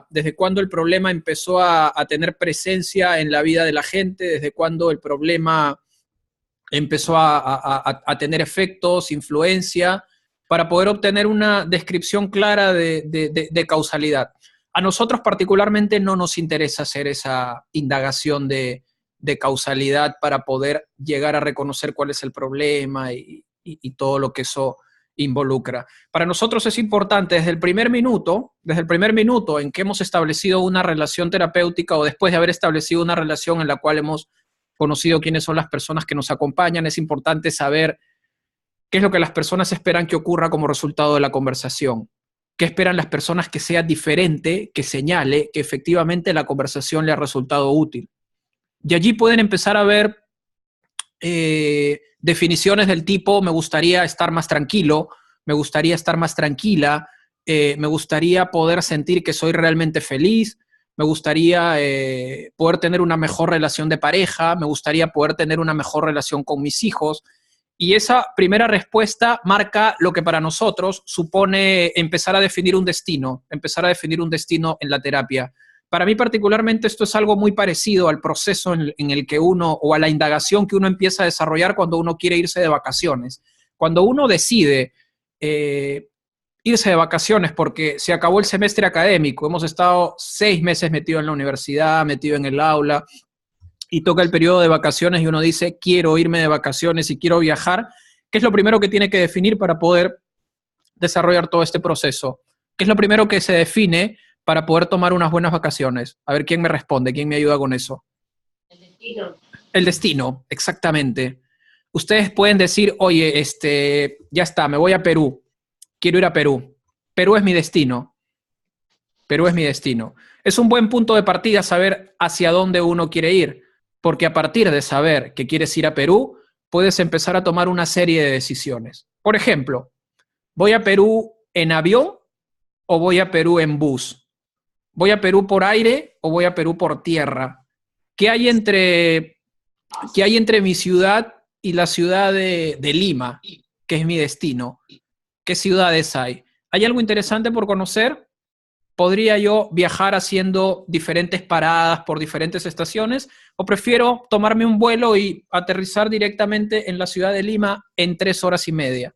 desde cuándo el problema empezó a tener presencia en la vida de la gente, desde cuándo el problema empezó a tener efectos, influencia, para poder obtener una descripción clara de causalidad. A nosotros particularmente no nos interesa hacer esa indagación de causalidad para poder llegar a reconocer cuál es el problema y todo lo que eso involucra. Para nosotros es importante desde el primer minuto en que hemos establecido una relación terapéutica o después de haber establecido una relación en la cual hemos conocido quiénes son las personas que nos acompañan, es importante saber qué es lo que las personas esperan que ocurra como resultado de la conversación. ¿Qué esperan las personas que sea diferente, que señale que efectivamente la conversación le ha resultado útil? Y allí pueden empezar a ver definiciones del tipo: me gustaría estar más tranquilo, me gustaría estar más tranquila, me gustaría poder sentir que soy realmente feliz, me gustaría poder tener una mejor relación de pareja, me gustaría poder tener una mejor relación con mis hijos. Y esa primera respuesta marca lo que para nosotros supone empezar a definir un destino en la terapia. Para mí particularmente esto es algo muy parecido al proceso en el que uno, o a la indagación que uno empieza a desarrollar cuando uno quiere irse de vacaciones. Cuando uno decide irse de vacaciones porque se acabó el semestre académico, hemos estado 6 meses metido en la universidad, metido en el aula, y toca el periodo de vacaciones y uno dice: quiero irme de vacaciones y quiero viajar. ¿Qué es lo primero que tiene que definir para poder desarrollar todo este proceso? ¿Qué es lo primero que se define para poder tomar unas buenas vacaciones? A ver, ¿quién me responde? ¿Quién me ayuda con eso? El destino. El destino, exactamente. Ustedes pueden decir: oye, ya está, me voy a Perú. Quiero ir a Perú. Perú es mi destino. Perú es mi destino. Es un buen punto de partida saber hacia dónde uno quiere ir, porque a partir de saber que quieres ir a Perú, puedes empezar a tomar una serie de decisiones. Por ejemplo, ¿voy a Perú en avión o voy a Perú en bus? ¿Voy a Perú por aire o voy a Perú por tierra? ¿Qué hay entre mi ciudad y la ciudad de Lima, que es mi destino? ¿Qué ciudades hay? ¿Hay algo interesante por conocer? ¿Podría yo viajar haciendo diferentes paradas por diferentes estaciones? ¿O prefiero tomarme un vuelo y aterrizar directamente en la ciudad de Lima en 3 horas y media?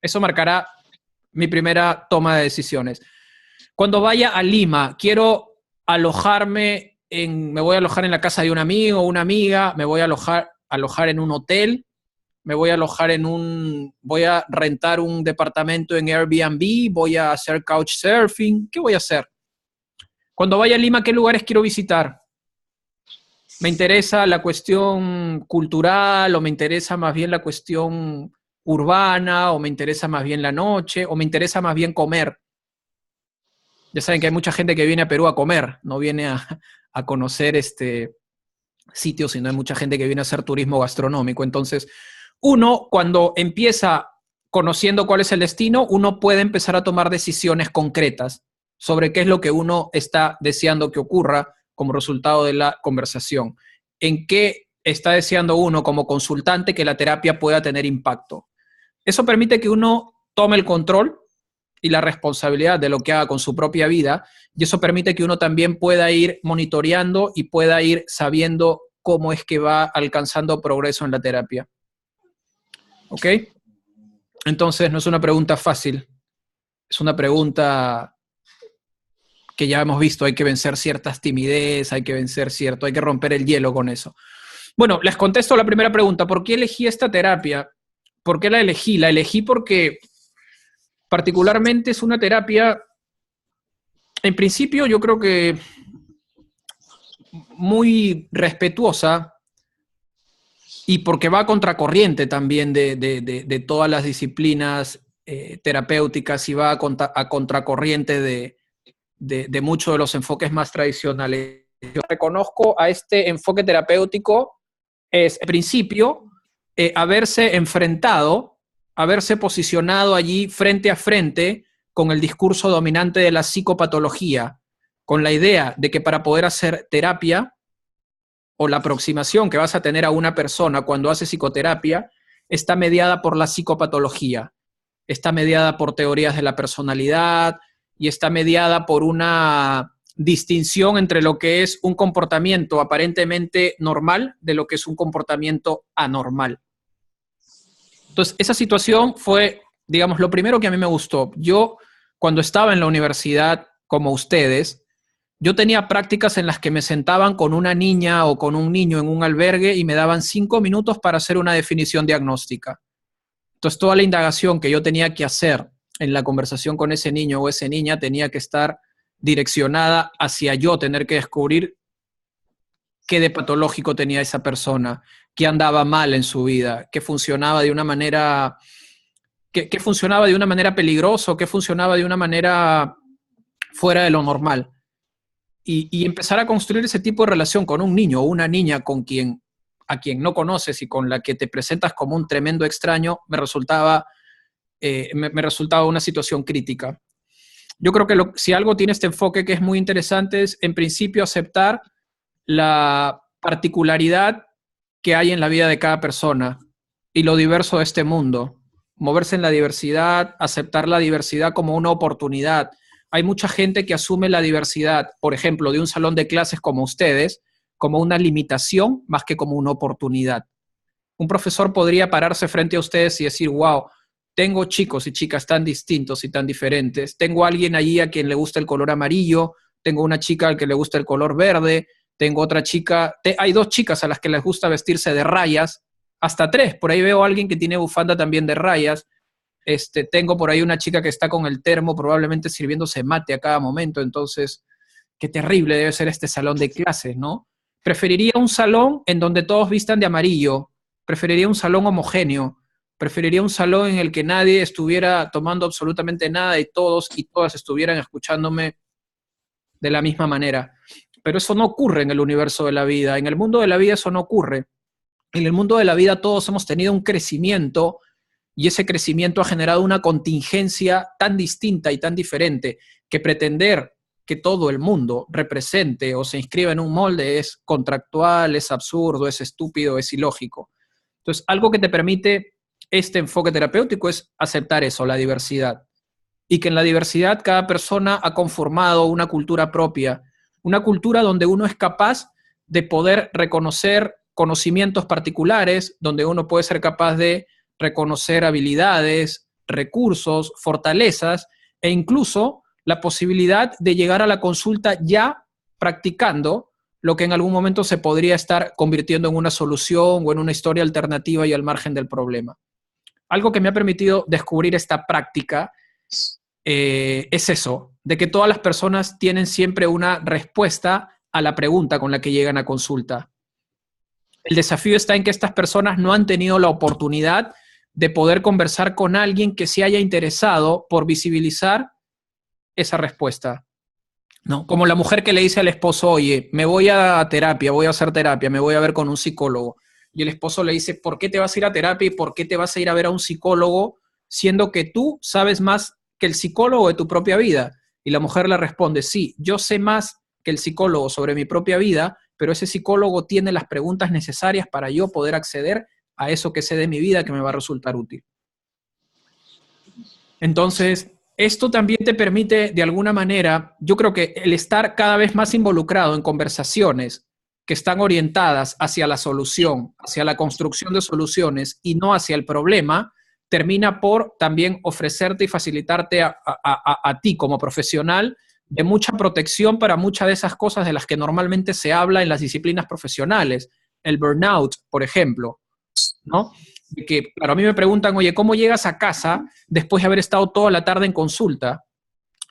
Eso marcará mi primera toma de decisiones. Cuando vaya a Lima, quiero alojarme me voy a alojar en la casa de un amigo o una amiga, me voy a alojar en un hotel, voy a rentar un departamento en Airbnb, voy a hacer couchsurfing. ¿Qué voy a hacer? Cuando vaya a Lima, ¿qué lugares quiero visitar? ¿Me interesa la cuestión cultural o me interesa más bien la cuestión urbana o me interesa más bien la noche o me interesa más bien comer? Ya saben que hay mucha gente que viene a Perú a comer, no viene a conocer sitios, sino hay mucha gente que viene a hacer turismo gastronómico. Entonces, uno, cuando empieza conociendo cuál es el destino, uno puede empezar a tomar decisiones concretas sobre qué es lo que uno está deseando que ocurra como resultado de la conversación. En qué está deseando uno como consultante que la terapia pueda tener impacto. Eso permite que uno tome el control y la responsabilidad de lo que haga con su propia vida, y eso permite que uno también pueda ir monitoreando y pueda ir sabiendo cómo es que va alcanzando progreso en la terapia. ¿Ok? Entonces, no es una pregunta fácil, es una pregunta que ya hemos visto, hay que vencer ciertas timidez, hay que romper el hielo con eso. Bueno, les contesto la primera pregunta: ¿por qué elegí esta terapia? ¿Por qué la elegí? La elegí porque particularmente es una terapia, en principio yo creo que muy respetuosa, y porque va a contracorriente también de todas las disciplinas terapéuticas, y va a contracorriente de muchos de los enfoques más tradicionales. Yo reconozco a este enfoque terapéutico es, en principio, haberse posicionado allí frente a frente con el discurso dominante de la psicopatología, con la idea de que para poder hacer terapia, o la aproximación que vas a tener a una persona cuando hace psicoterapia, está mediada por la psicopatología, está mediada por teorías de la personalidad, y está mediada por una distinción entre lo que es un comportamiento aparentemente normal de lo que es un comportamiento anormal. Entonces, esa situación fue, digamos, lo primero que a mí me gustó. Yo, cuando estaba en la universidad, como ustedes, yo tenía prácticas en las que me sentaban con una niña o con un niño en un albergue y me daban 5 minutos para hacer una definición diagnóstica. Entonces, toda la indagación que yo tenía que hacer en la conversación con ese niño o esa niña tenía que estar direccionada hacia yo tener que descubrir qué de patológico tenía esa persona, qué andaba mal en su vida, qué funcionaba de una manera, qué funcionaba de una manera peligrosa, qué funcionaba de una manera fuera de lo normal. Y empezar a construir ese tipo de relación con un niño o una niña a quien no conoces y con la que te presentas como un tremendo extraño, me resultaba una situación crítica. Yo creo que si algo tiene este enfoque que es muy interesante es, en principio, aceptar la particularidad que hay en la vida de cada persona y lo diverso de este mundo. Moverse en la diversidad, aceptar la diversidad como una oportunidad. Hay mucha gente que asume la diversidad, por ejemplo, de un salón de clases como ustedes, como una limitación más que como una oportunidad. Un profesor podría pararse frente a ustedes y decir, wow, tengo chicos y chicas tan distintos y tan diferentes. Tengo a alguien allí a quien le gusta el color amarillo, tengo una chica al que le gusta el color verde, tengo otra chica, hay 2 chicas a las que les gusta vestirse de rayas, hasta 3, por ahí veo a alguien que tiene bufanda también de rayas. Tengo por ahí una chica que está con el termo probablemente sirviéndose mate a cada momento, entonces, qué terrible debe ser este salón de clases, ¿no? Preferiría un salón en donde todos vistan de amarillo, preferiría un salón homogéneo, preferiría un salón en el que nadie estuviera tomando absolutamente nada y todos y todas estuvieran escuchándome de la misma manera. Pero eso no ocurre en el universo de la vida, en el mundo de la vida eso no ocurre. En el mundo de la vida todos hemos tenido un crecimiento y ese crecimiento ha generado una contingencia tan distinta y tan diferente que pretender que todo el mundo represente o se inscriba en un molde es contractual, es absurdo, es estúpido, es ilógico. Entonces, algo que te permite este enfoque terapéutico es aceptar eso, la diversidad. Y que en la diversidad cada persona ha conformado una cultura propia, una cultura donde uno es capaz de poder reconocer conocimientos particulares, donde uno puede ser capaz de reconocer habilidades, recursos, fortalezas e incluso la posibilidad de llegar a la consulta ya practicando lo que en algún momento se podría estar convirtiendo en una solución o en una historia alternativa y al margen del problema. Algo que me ha permitido descubrir esta práctica es eso, de que todas las personas tienen siempre una respuesta a la pregunta con la que llegan a consulta. El desafío está en que estas personas no han tenido la oportunidad de poder conversar con alguien que se haya interesado por visibilizar esa respuesta, ¿no? Como la mujer que le dice al esposo, oye, me voy a terapia, voy a hacer terapia, me voy a ver con un psicólogo. Y el esposo le dice, ¿por qué te vas a ir a terapia y por qué te vas a ir a ver a un psicólogo siendo que tú sabes más que el psicólogo de tu propia vida? Y la mujer le responde, sí, yo sé más que el psicólogo sobre mi propia vida, pero ese psicólogo tiene las preguntas necesarias para yo poder acceder a eso que sé de mi vida que me va a resultar útil. Entonces, esto también te permite, de alguna manera, yo creo que el estar cada vez más involucrado en conversaciones que están orientadas hacia la solución, hacia la construcción de soluciones y no hacia el problema, termina por también ofrecerte y facilitarte a ti como profesional de mucha protección para muchas de esas cosas de las que normalmente se habla en las disciplinas profesionales. El burnout, por ejemplo, ¿no? De que, claro, a mí me preguntan, oye, ¿cómo llegas a casa después de haber estado toda la tarde en consulta?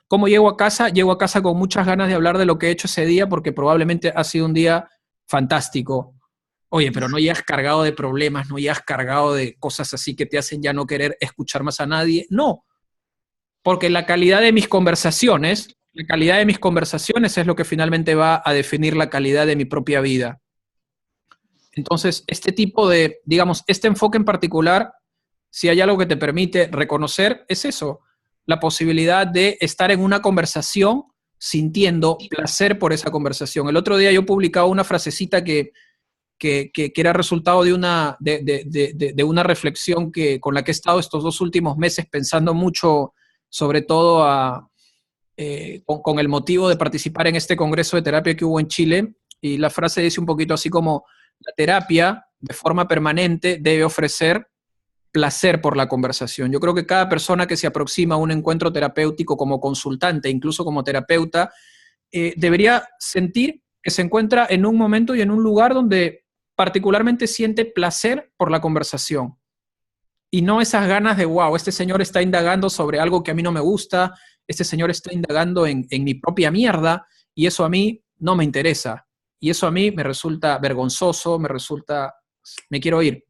¿Cómo llego a casa? Llego a casa con muchas ganas de hablar de lo que he hecho ese día porque probablemente ha sido un día fantástico. Oye, pero no llegas cargado de problemas, no llegas cargado de cosas así que te hacen ya no querer escuchar más a nadie. No, porque la calidad de mis conversaciones es lo que finalmente va a definir la calidad de mi propia vida. Entonces, este tipo de, digamos, este enfoque en particular, si hay algo que te permite reconocer, es eso, la posibilidad de estar en una conversación sintiendo placer por esa conversación. El otro día yo publicaba una frasecita que era resultado de una reflexión con la que he estado estos 2 últimos meses pensando mucho, sobre todo con el motivo de participar en este congreso de terapia que hubo en Chile, y la frase dice un poquito así como: la terapia de forma permanente debe ofrecer placer por la conversación. Yo creo que cada persona que se aproxima a un encuentro terapéutico como consultante, incluso como terapeuta, debería sentir que se encuentra en un momento y en un lugar donde particularmente siente placer por la conversación. Y no esas ganas de, wow, este señor está indagando sobre algo que a mí no me gusta, este señor está indagando en mi propia mierda, y eso a mí no me interesa. Y eso a mí me resulta vergonzoso, me quiero ir.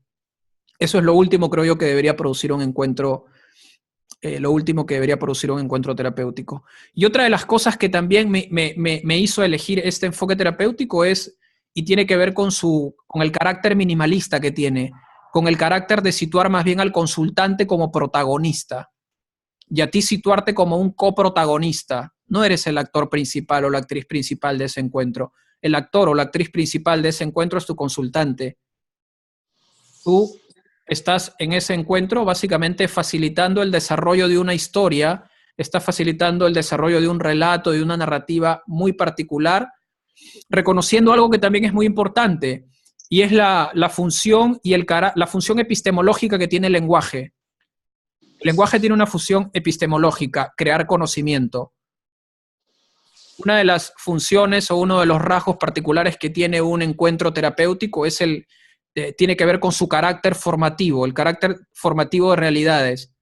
Eso es lo último, creo yo, que debería producir un encuentro, lo último que debería producir un encuentro terapéutico. Y otra de las cosas que también me hizo elegir este enfoque terapéutico y tiene que ver con el carácter minimalista que tiene, con el carácter de situar más bien al consultante como protagonista y a ti situarte como un coprotagonista. No eres el actor principal o la actriz principal de ese encuentro. El actor o la actriz principal de ese encuentro es tu consultante. Tú estás en ese encuentro básicamente facilitando el desarrollo de una historia, estás facilitando el desarrollo de un relato, de una narrativa muy particular, reconociendo algo que también es muy importante, y es la función y la función epistemológica que tiene el lenguaje. El lenguaje tiene una función epistemológica, crear conocimiento. Una de las funciones o uno de los rasgos particulares que tiene un encuentro terapéutico tiene que ver con su carácter formativo, el carácter formativo de realidades.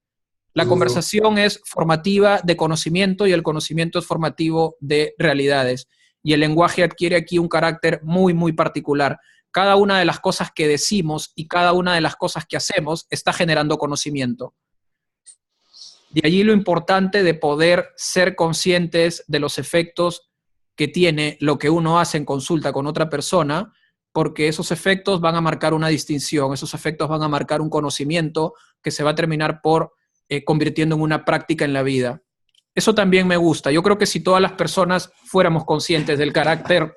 La conversación es formativa de conocimiento y el conocimiento es formativo de realidades. Y el lenguaje adquiere aquí un carácter muy, muy particular. Cada una de las cosas que decimos y cada una de las cosas que hacemos está generando conocimiento. De allí lo importante de poder ser conscientes de los efectos que tiene lo que uno hace en consulta con otra persona, porque esos efectos van a marcar una distinción, esos efectos van a marcar un conocimiento que se va a terminar por convirtiendo en una práctica en la vida. Eso también me gusta. Yo creo que si todas las personas fuéramos conscientes del carácter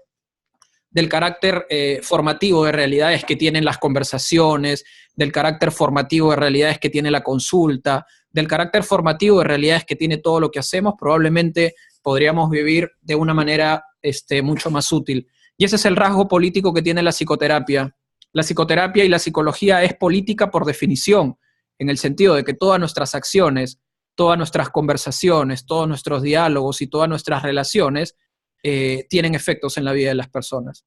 formativo de realidades que tienen las conversaciones, del carácter formativo de realidades que tiene la consulta, del carácter formativo de realidades que tiene todo lo que hacemos, probablemente podríamos vivir de una manera mucho más útil. Y ese es el rasgo político que tiene la psicoterapia. La psicoterapia y la psicología es política por definición, en el sentido de que todas nuestras acciones, todas nuestras conversaciones, todos nuestros diálogos y todas nuestras relaciones tienen efectos en la vida de las personas.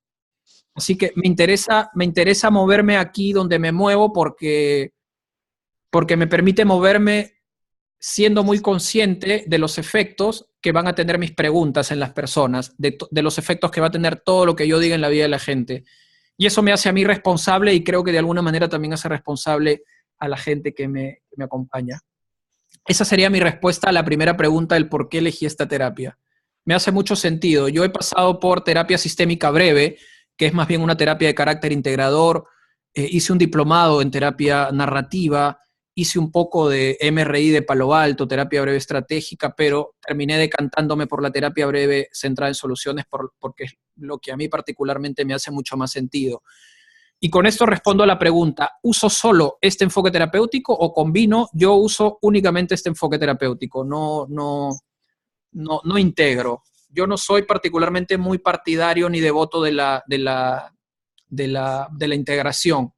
Así que me interesa moverme aquí donde me muevo porque me permite moverme siendo muy consciente de los efectos que van a tener mis preguntas en las personas, de los efectos que va a tener todo lo que yo diga en la vida de la gente. Y eso me hace a mí responsable y creo que de alguna manera también hace responsable a la gente que me acompaña. Esa sería mi respuesta a la primera pregunta del por qué elegí esta terapia. Me hace mucho sentido. Yo he pasado por terapia sistémica breve, que es más bien una terapia de carácter integrador. Hice un diplomado en terapia narrativa, hice un poco de MRI de Palo Alto, terapia breve estratégica, pero terminé decantándome por la terapia breve centrada en soluciones porque es lo que a mí particularmente me hace mucho más sentido. Y con esto respondo a la pregunta, ¿uso solo este enfoque terapéutico o combino? Yo uso únicamente este enfoque terapéutico, no integro. Yo no soy particularmente muy partidario ni devoto de la integración,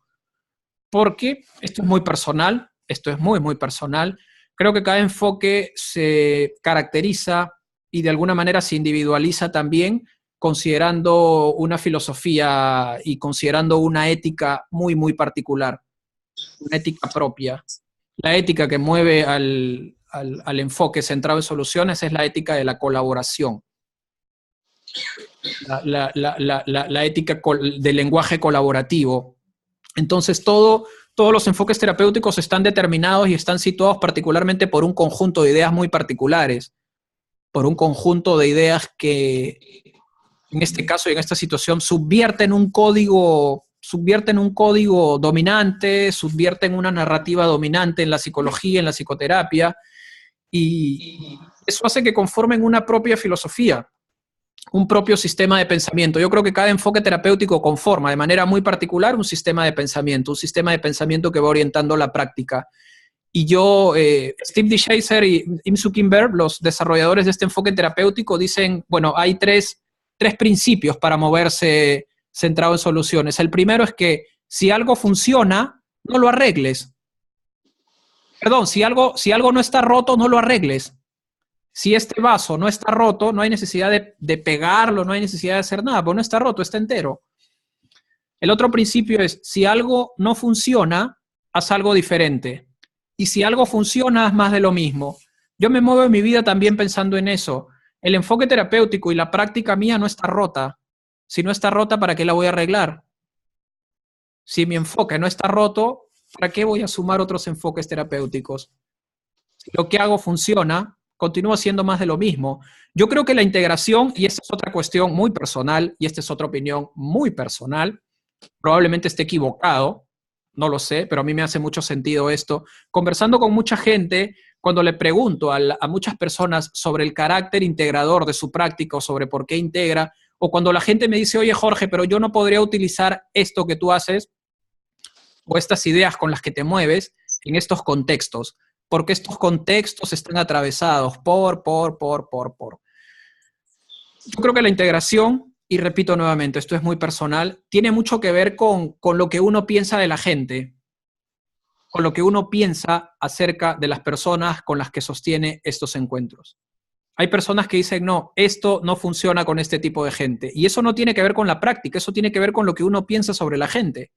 porque esto es muy personal, esto es muy, muy personal. Creo que cada enfoque se caracteriza y de alguna manera se individualiza también considerando una filosofía y considerando una ética muy, muy particular, una ética propia. La ética que mueve al enfoque centrado en soluciones es la ética de la colaboración, la ética del lenguaje colaborativo. Entonces, todos los enfoques terapéuticos están determinados y están situados particularmente por un conjunto de ideas muy particulares, por un conjunto de ideas que, en este caso y en esta situación, subvierten un código dominante, subvierten una narrativa dominante en la psicología, en la psicoterapia, y eso hace que conformen una propia filosofía, un propio sistema de pensamiento. Yo creo que cada enfoque terapéutico conforma de manera muy particular un sistema de pensamiento que va orientando la práctica. Y yo, Steve DeShazer y Im-Soo Kim Berg, los desarrolladores de este enfoque terapéutico, dicen, bueno, hay tres principios para moverse centrado en soluciones. El primero es que si algo funciona, no lo arregles. Perdón, si algo no está roto, no lo arregles. Si este vaso no está roto, no hay necesidad de pegarlo, no hay necesidad de hacer nada, porque no está roto, está entero. El otro principio es, si algo no funciona, haz algo diferente. Y si algo funciona, haz más de lo mismo. Yo me muevo en mi vida también pensando en eso. El enfoque terapéutico y la práctica mía no está rota. Si no está rota, ¿para qué la voy a arreglar? Si mi enfoque no está roto, ¿para qué voy a sumar otros enfoques terapéuticos? Si lo que hago funciona, continúo haciendo más de lo mismo. Yo creo que la integración, y esta es otra cuestión muy personal, y esta es otra opinión muy personal, probablemente esté equivocado, no lo sé, pero a mí me hace mucho sentido esto. Conversando con mucha gente, cuando le pregunto a muchas personas sobre el carácter integrador de su práctica o sobre por qué integra, o cuando la gente me dice, oye Jorge, pero yo no podría utilizar esto que tú haces o estas ideas con las que te mueves en estos contextos, porque estos contextos están atravesados por. Yo creo que la integración, y repito nuevamente, esto es muy personal, tiene mucho que ver con lo que uno piensa de la gente, con lo que uno piensa acerca de las personas con las que sostiene estos encuentros. Hay personas que dicen, no, esto no funciona con este tipo de gente. Y eso no tiene que ver con la práctica, eso tiene que ver con lo que uno piensa sobre la gente.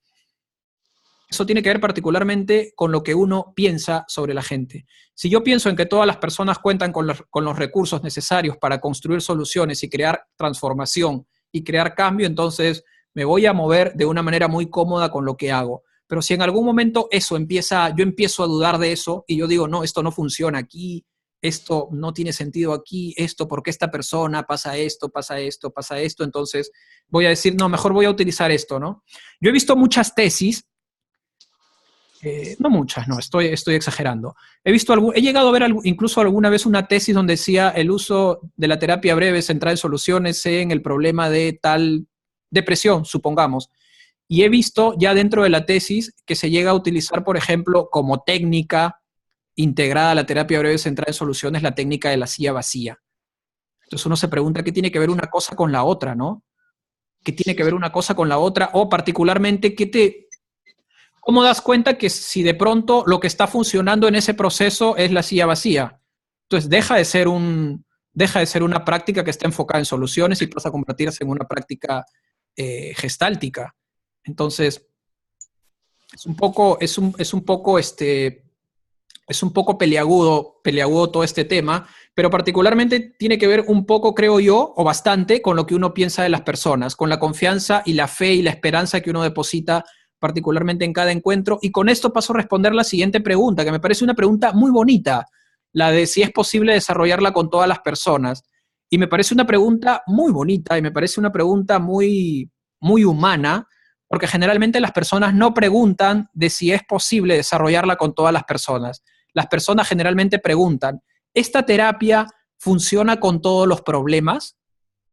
Eso tiene que ver particularmente con lo que uno piensa sobre la gente. Si yo pienso en que todas las personas cuentan con los recursos necesarios para construir soluciones y crear transformación y crear cambio, entonces me voy a mover de una manera muy cómoda con lo que hago. Pero si en algún momento yo empiezo a dudar de eso y yo digo, no, esto no funciona aquí, esto no tiene sentido aquí, esto, porque esta persona pasa esto, entonces voy a decir, no, mejor voy a utilizar esto, ¿no? Yo he visto muchas tesis, no muchas, no, estoy exagerando. He llegado a ver incluso alguna vez una tesis donde decía el uso de la terapia breve centrada en soluciones en el problema de tal depresión, supongamos. Y he visto ya dentro de la tesis que se llega a utilizar, por ejemplo, como técnica integrada a la terapia breve centrada en soluciones, la técnica de la silla vacía. Entonces uno se pregunta qué tiene que ver una cosa con la otra, ¿no? ¿Qué tiene que ver una cosa con la otra? O particularmente, ¿cómo das cuenta que si de pronto lo que está funcionando en ese proceso es la silla vacía? Entonces deja de ser una práctica que está enfocada en soluciones y pasa a convertirse en una práctica gestáltica. Entonces, es un poco peliagudo todo este tema, pero particularmente tiene que ver un poco, creo yo, o bastante, con lo que uno piensa de las personas, con la confianza y la fe y la esperanza que uno deposita particularmente en cada encuentro. Y con esto paso a responder la siguiente pregunta, que me parece una pregunta muy bonita, la de si es posible desarrollarla con todas las personas. Y me parece una pregunta muy bonita y me parece una pregunta muy, muy humana, porque generalmente las personas no preguntan de si es posible desarrollarla con todas las personas. Las personas generalmente preguntan, ¿esta terapia funciona con todos los problemas?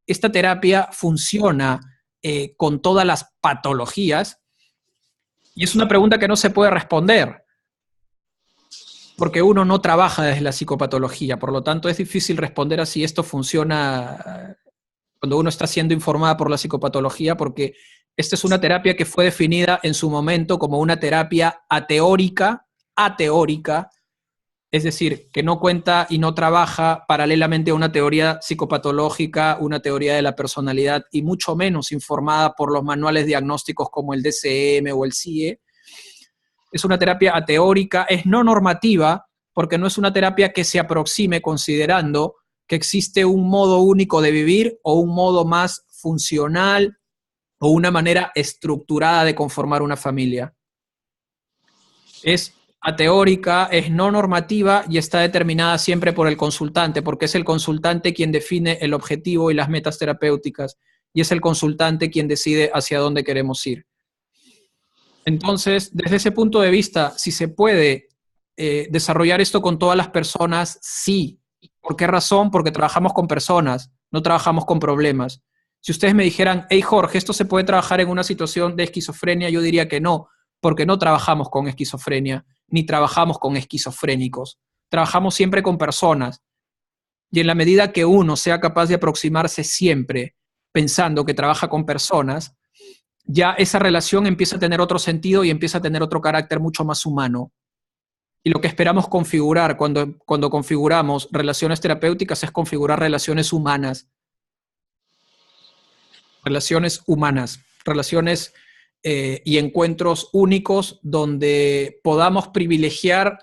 ¿Esta terapia funciona con todas las patologías? Y es una pregunta que no se puede responder, porque uno no trabaja desde la psicopatología, por lo tanto es difícil responder a si esto funciona cuando uno está siendo informada por la psicopatología, porque esta es una terapia que fue definida en su momento como una terapia ateórica, es decir, que no cuenta y no trabaja paralelamente a una teoría psicopatológica, una teoría de la personalidad, y mucho menos informada por los manuales diagnósticos como el DSM o el CIE. Es una terapia ateórica, es no normativa, porque no es una terapia que se aproxime considerando que existe un modo único de vivir o un modo más funcional o una manera estructurada de conformar una familia. Es ateórica, es no normativa y está determinada siempre por el consultante, porque es el consultante quien define el objetivo y las metas terapéuticas, y es el consultante quien decide hacia dónde queremos ir. Entonces, desde ese punto de vista, si se puede desarrollar esto con todas las personas, sí. ¿Por qué razón? Porque trabajamos con personas, no trabajamos con problemas. Si ustedes me dijeran, hey Jorge, ¿esto se puede trabajar en una situación de esquizofrenia? Yo diría que no, porque no trabajamos con esquizofrenia. ni trabajamos con esquizofrénicos. Trabajamos siempre con personas. Y en la medida que uno sea capaz de aproximarse siempre pensando que trabaja con personas, ya esa relación empieza a tener otro sentido y empieza a tener otro carácter mucho más humano. Y lo que esperamos configurar cuando configuramos relaciones terapéuticas es configurar relaciones humanas. Relaciones y encuentros únicos donde podamos privilegiar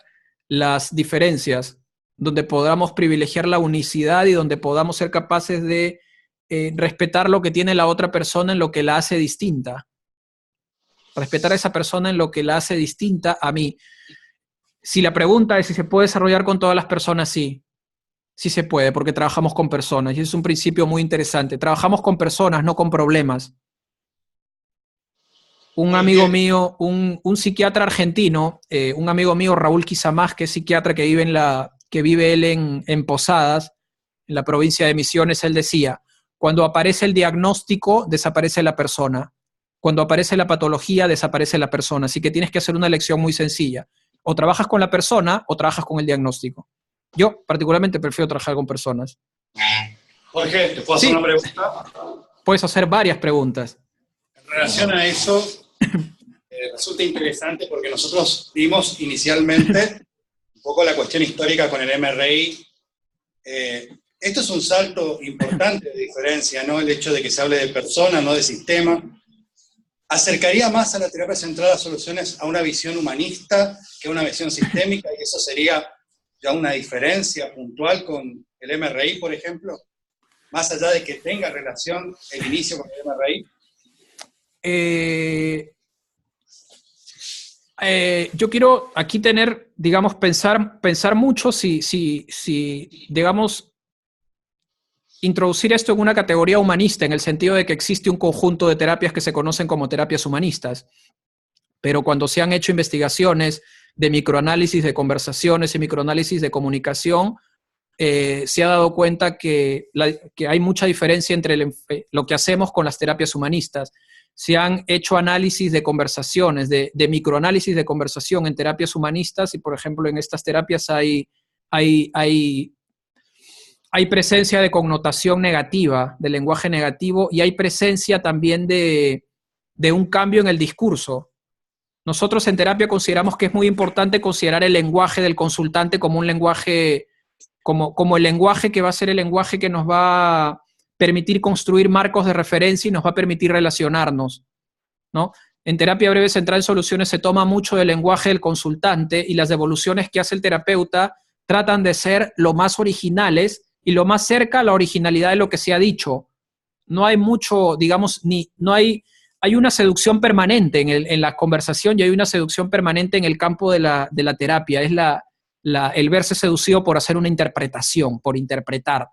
las diferencias, donde podamos privilegiar la unicidad y donde podamos ser capaces de respetar lo que tiene la otra persona en lo que la hace distinta. Respetar a esa persona en lo que la hace distinta a mí. Si la pregunta es si se puede desarrollar con todas las personas, sí. Sí se puede, porque trabajamos con personas. Y es un principio muy interesante. Trabajamos con personas, no con problemas. Un amigo mío, un psiquiatra argentino, un amigo mío, Raúl Quizamás, que es psiquiatra que vive él en Posadas, en la provincia de Misiones, él decía, cuando aparece el diagnóstico, desaparece la persona. Cuando aparece la patología, desaparece la persona. Así que tienes que hacer una elección muy sencilla. O trabajas con la persona o trabajas con el diagnóstico. Yo, particularmente, prefiero trabajar con personas. Jorge, ¿te puedo hacer una pregunta? Puedes hacer varias preguntas. En relación a eso, resulta interesante porque nosotros vimos inicialmente un poco la cuestión histórica con el MRI. Esto es un salto importante de diferencia, ¿no? El hecho de que se hable de persona, no de sistema. ¿Acercaría más a la terapia centrada a soluciones a una visión humanista que a una visión sistémica? Y eso sería ya una diferencia puntual con el MRI, por ejemplo, más allá de que tenga relación el inicio con el MRI. Yo quiero aquí tener, digamos, pensar mucho si digamos, introducir esto en una categoría humanista, en el sentido de que existe un conjunto de terapias que se conocen como terapias humanistas. Pero cuando se han hecho investigaciones de microanálisis de conversaciones y microanálisis de comunicación, se ha dado cuenta que hay mucha diferencia entre lo que hacemos con las terapias humanistas. Se han hecho análisis de conversaciones, de microanálisis de conversación en terapias humanistas y, por ejemplo, en estas terapias hay presencia de connotación negativa, de lenguaje negativo, y hay presencia también de un cambio en el discurso. Nosotros en terapia consideramos que es muy importante considerar el lenguaje del consultante como un lenguaje, como el lenguaje que va a ser el lenguaje que nos va a permitir construir marcos de referencia y nos va a permitir relacionarnos, ¿no? En terapia breve centrada en soluciones se toma mucho del lenguaje del consultante y las devoluciones que hace el terapeuta tratan de ser lo más originales y lo más cerca a la originalidad de lo que se ha dicho. No hay mucho, digamos, hay una seducción permanente en la conversación y hay una seducción permanente en el campo de la terapia. Es el verse seducido por hacer una interpretación, por interpretar.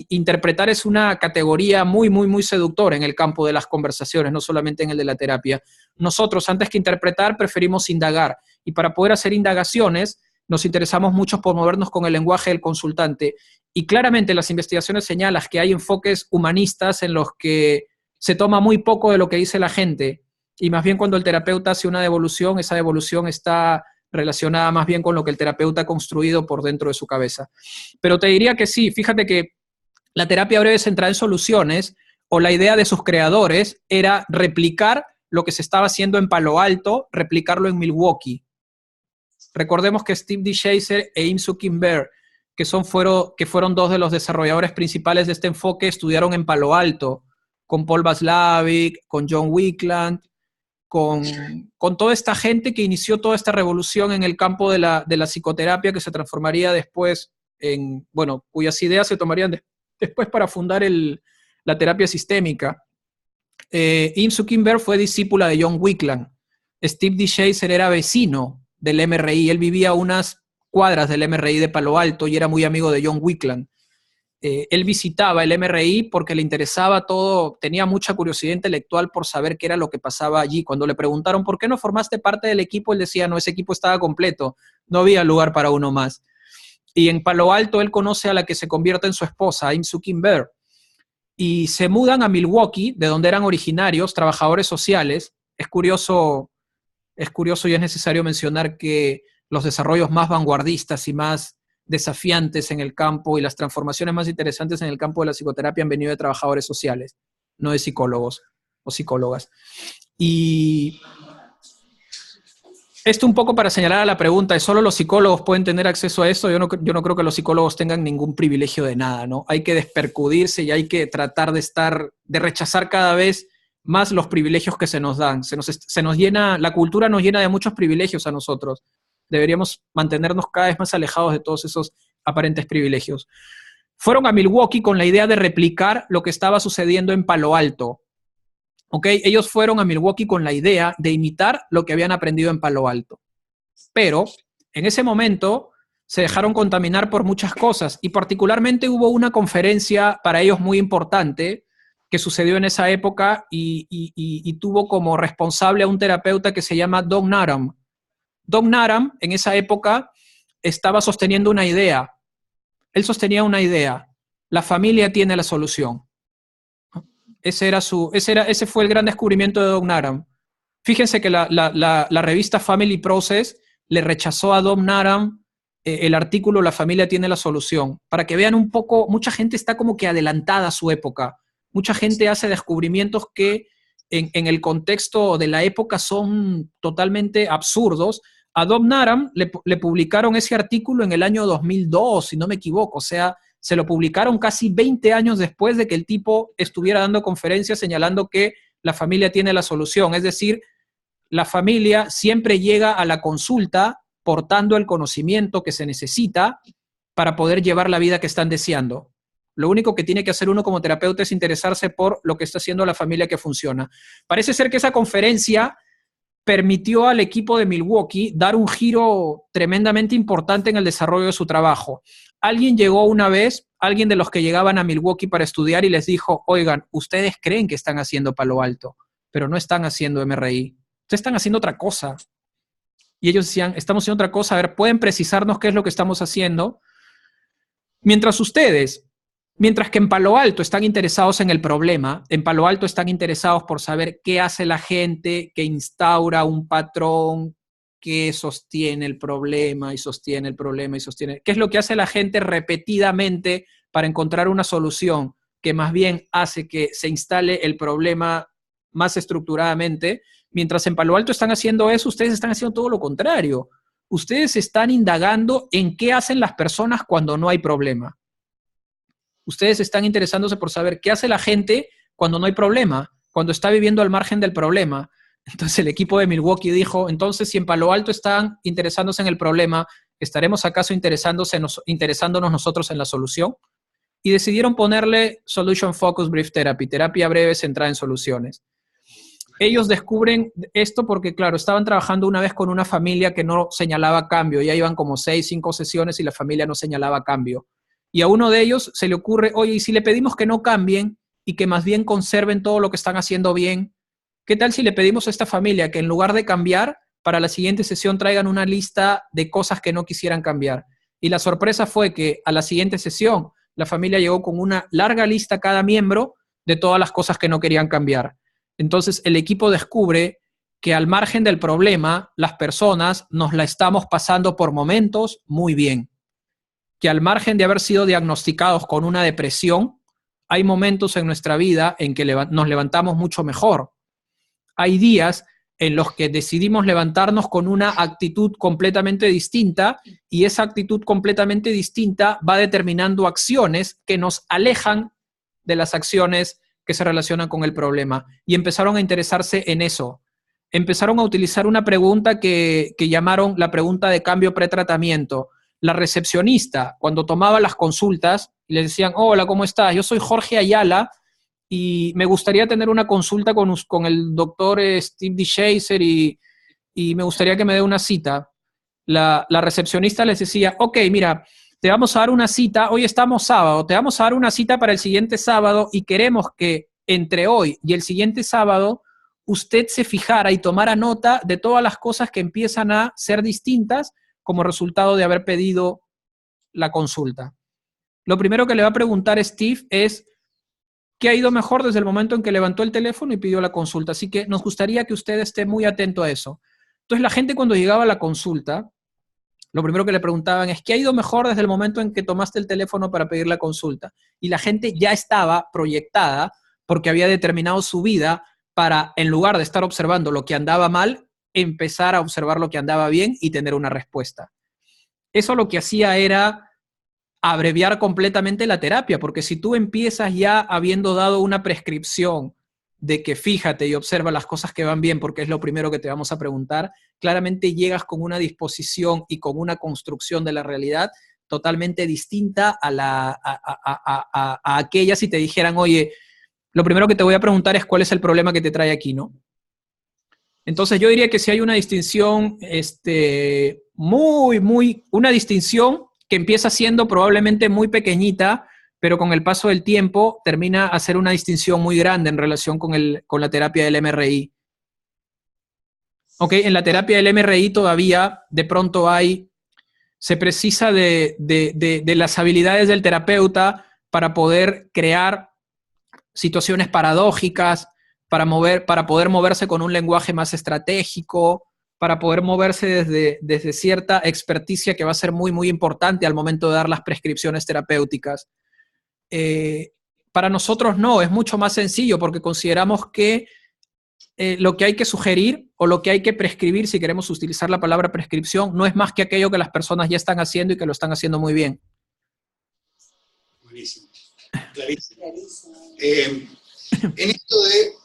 Interpretar es una categoría muy, muy, muy seductora en el campo de las conversaciones, no solamente en el de la terapia. Nosotros, antes que interpretar, preferimos indagar. Y para poder hacer indagaciones, nos interesamos mucho por movernos con el lenguaje del consultante. Y claramente las investigaciones señalan que hay enfoques humanistas en los que se toma muy poco de lo que dice la gente. Y más bien cuando el terapeuta hace una devolución, esa devolución está relacionada más bien con lo que el terapeuta ha construido por dentro de su cabeza. Pero te diría que sí, fíjate que la terapia breve centrada en soluciones, o la idea de sus creadores, era replicar lo que se estaba haciendo en Palo Alto, replicarlo en Milwaukee. Recordemos que Steve DeShazer e Im-Soo Kim Baer, que fueron dos de los desarrolladores principales de este enfoque, estudiaron en Palo Alto, con Paul Watzlawick, con John Wickland, con toda esta gente que inició toda esta revolución en el campo de la psicoterapia, que se transformaría después cuyas ideas se tomarían después para fundar la terapia sistémica. Im-Soo Kim Baer fue discípula de John Wickland. Steve DeShazer era vecino del MRI. Él vivía a unas cuadras del MRI de Palo Alto y era muy amigo de John Wickland. Él visitaba el MRI porque le interesaba todo, tenía mucha curiosidad intelectual por saber qué era lo que pasaba allí. Cuando le preguntaron ¿por qué no formaste parte del equipo?, él decía, no, ese equipo estaba completo, no había lugar para uno más. Y en Palo Alto él conoce a la que se convierte en su esposa, Im-Soo Kim Baer, y se mudan a Milwaukee, de donde eran originarios, trabajadores sociales. Es curioso es curioso y es necesario mencionar que los desarrollos más vanguardistas y más desafiantes en el campo y las transformaciones más interesantes en el campo de la psicoterapia han venido de trabajadores sociales, no de psicólogos o psicólogas. Y esto un poco para señalar a la pregunta de ¿solo los psicólogos pueden tener acceso a esto? Yo no creo que los psicólogos tengan ningún privilegio de nada, ¿no? Hay que despercudirse y hay que tratar de rechazar cada vez más los privilegios que se nos dan. Se nos llena, la cultura nos llena de muchos privilegios a nosotros. Deberíamos mantenernos cada vez más alejados de todos esos aparentes privilegios. Fueron a Milwaukee con la idea de replicar lo que estaba sucediendo en Palo Alto. ¿Okay? Ellos fueron a Milwaukee con la idea de imitar lo que habían aprendido en Palo Alto. Pero en ese momento se dejaron contaminar por muchas cosas y particularmente hubo una conferencia para ellos muy importante que sucedió en esa época y tuvo como responsable a un terapeuta que se llama Doug Naram. Doug Naram en esa época estaba sosteniendo una idea. Él sostenía una idea. La familia tiene la solución. Ese fue el gran descubrimiento de Doug Naram. Fíjense que la revista Family Process le rechazó a Doug Naram el artículo La familia tiene la solución. Para que vean un poco, mucha gente está como que adelantada a su época. Mucha gente hace descubrimientos que en el contexto de la época son totalmente absurdos. A Doug Naram le publicaron ese artículo en el año 2002, si no me equivoco. O sea, se lo publicaron casi 20 años después de que el tipo estuviera dando conferencias señalando que la familia tiene la solución. Es decir, la familia siempre llega a la consulta portando el conocimiento que se necesita para poder llevar la vida que están deseando. Lo único que tiene que hacer uno como terapeuta es interesarse por lo que está haciendo la familia que funciona. Parece ser que esa conferencia permitió al equipo de Milwaukee dar un giro tremendamente importante en el desarrollo de su trabajo. Alguien llegó una vez, alguien de los que llegaban a Milwaukee para estudiar y les dijo, oigan, ustedes creen que están haciendo Palo Alto, pero no están haciendo MRI. Ustedes están haciendo otra cosa. Y ellos decían, estamos haciendo otra cosa. A ver, ¿pueden precisarnos qué es lo que estamos haciendo? Mientras que en Palo Alto están interesados en el problema, en Palo Alto están interesados por saber qué hace la gente que instaura un patrón que sostiene el problema y sostiene el problema y sostiene. ¿Qué es lo que hace la gente repetidamente para encontrar una solución que más bien hace que se instale el problema más estructuradamente? Mientras en Palo Alto están haciendo eso, ustedes están haciendo todo lo contrario. Ustedes están indagando en qué hacen las personas cuando no hay problema. Ustedes están interesándose por saber qué hace la gente cuando no hay problema, cuando está viviendo al margen del problema. Entonces el equipo de Milwaukee dijo, entonces si en Palo Alto están interesándose en el problema, ¿estaremos acaso interesándonos nosotros en la solución? Y decidieron ponerle Solution Focus Brief Therapy, terapia breve centrada en soluciones. Ellos descubren esto porque, claro, estaban trabajando una vez con una familia que no señalaba cambio. Ya iban como 6, 5 sesiones y la familia no señalaba cambio. Y a uno de ellos se le ocurre, oye, ¿y si le pedimos que no cambien y que más bien conserven todo lo que están haciendo bien? ¿Qué tal si le pedimos a esta familia que en lugar de cambiar, para la siguiente sesión traigan una lista de cosas que no quisieran cambiar? Y la sorpresa fue que a la siguiente sesión la familia llegó con una larga lista cada miembro de todas las cosas que no querían cambiar. Entonces el equipo descubre que al margen del problema, las personas nos la estamos pasando por momentos muy bien. Que al margen de haber sido diagnosticados con una depresión, hay momentos en nuestra vida en que nos levantamos mucho mejor. Hay días en los que decidimos levantarnos con una actitud completamente distinta y esa actitud completamente distinta va determinando acciones que nos alejan de las acciones que se relacionan con el problema. Y empezaron a interesarse en eso. Empezaron a utilizar una pregunta que llamaron la pregunta de cambio pretratamiento. La recepcionista, cuando tomaba las consultas, les decían, hola, ¿cómo estás? Yo soy Jorge Ayala y me gustaría tener una consulta con el doctor Steve DeShazer y me gustaría que me dé una cita. La recepcionista les decía, ok, mira, te vamos a dar una cita, hoy estamos sábado, te vamos a dar una cita para el siguiente sábado y queremos que entre hoy y el siguiente sábado usted se fijara y tomara nota de todas las cosas que empiezan a ser distintas como resultado de haber pedido la consulta. Lo primero que le va a preguntar Steve es ¿qué ha ido mejor desde el momento en que levantó el teléfono y pidió la consulta? Así que nos gustaría que usted esté muy atento a eso. Entonces la gente cuando llegaba a la consulta, lo primero que le preguntaban es, ¿qué ha ido mejor desde el momento en que tomaste el teléfono para pedir la consulta? Y la gente ya estaba proyectada porque había determinado su vida para, en lugar de estar observando lo que andaba mal, empezar a observar lo que andaba bien y tener una respuesta. Eso lo que hacía era abreviar completamente la terapia, porque si tú empiezas ya habiendo dado una prescripción de que fíjate y observa las cosas que van bien, porque es lo primero que te vamos a preguntar, claramente llegas con una disposición y con una construcción de la realidad totalmente distinta a aquella si te dijeran, oye, lo primero que te voy a preguntar es cuál es el problema que te trae aquí, ¿no? Entonces yo diría que si hay una distinción, una distinción que empieza siendo probablemente muy pequeñita, pero con el paso del tiempo termina a ser una distinción muy grande en relación con la terapia del MRI. Ok, en la terapia del MRI todavía de pronto se precisa de las habilidades del terapeuta para poder crear situaciones paradójicas, para poder moverse con un lenguaje más estratégico, para poder moverse desde cierta experticia que va a ser muy, muy importante al momento de dar las prescripciones terapéuticas. Para nosotros no, es mucho más sencillo porque consideramos que lo que hay que sugerir o lo que hay que prescribir, si queremos utilizar la palabra prescripción, no es más que aquello que las personas ya están haciendo y que lo están haciendo muy bien. Buenísimo. Clarísimo. En esto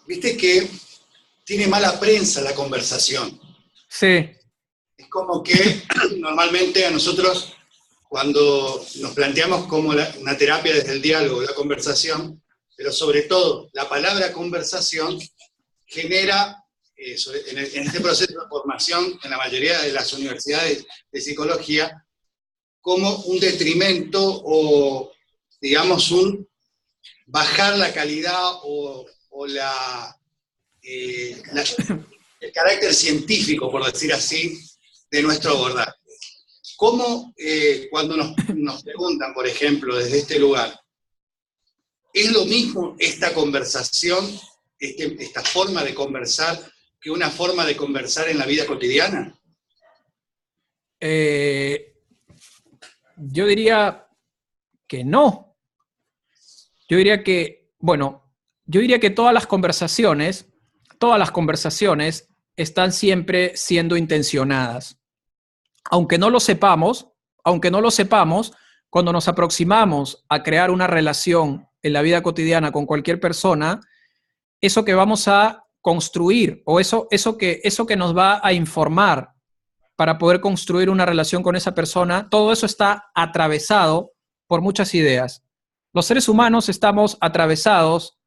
viste que tiene mala prensa la conversación. Sí. Es como que normalmente a nosotros, cuando nos planteamos como una terapia desde el diálogo, la conversación, pero sobre todo la palabra conversación genera, en este proceso de formación en la mayoría de las universidades de psicología, como un detrimento o, digamos, un bajar la calidad o el carácter científico, por decir así, de nuestro abordaje. ¿Cómo, cuando nos preguntan, por ejemplo, desde este lugar, ¿es lo mismo esta conversación, esta forma de conversar, que una forma de conversar en la vida cotidiana? Yo diría que no. Yo diría que todas las conversaciones están siempre siendo intencionadas. Aunque no lo sepamos, cuando nos aproximamos a crear una relación en la vida cotidiana con cualquier persona, eso que vamos a construir o eso que nos va a informar para poder construir una relación con esa persona, todo eso está atravesado por muchas ideas. Los seres humanos estamos atravesados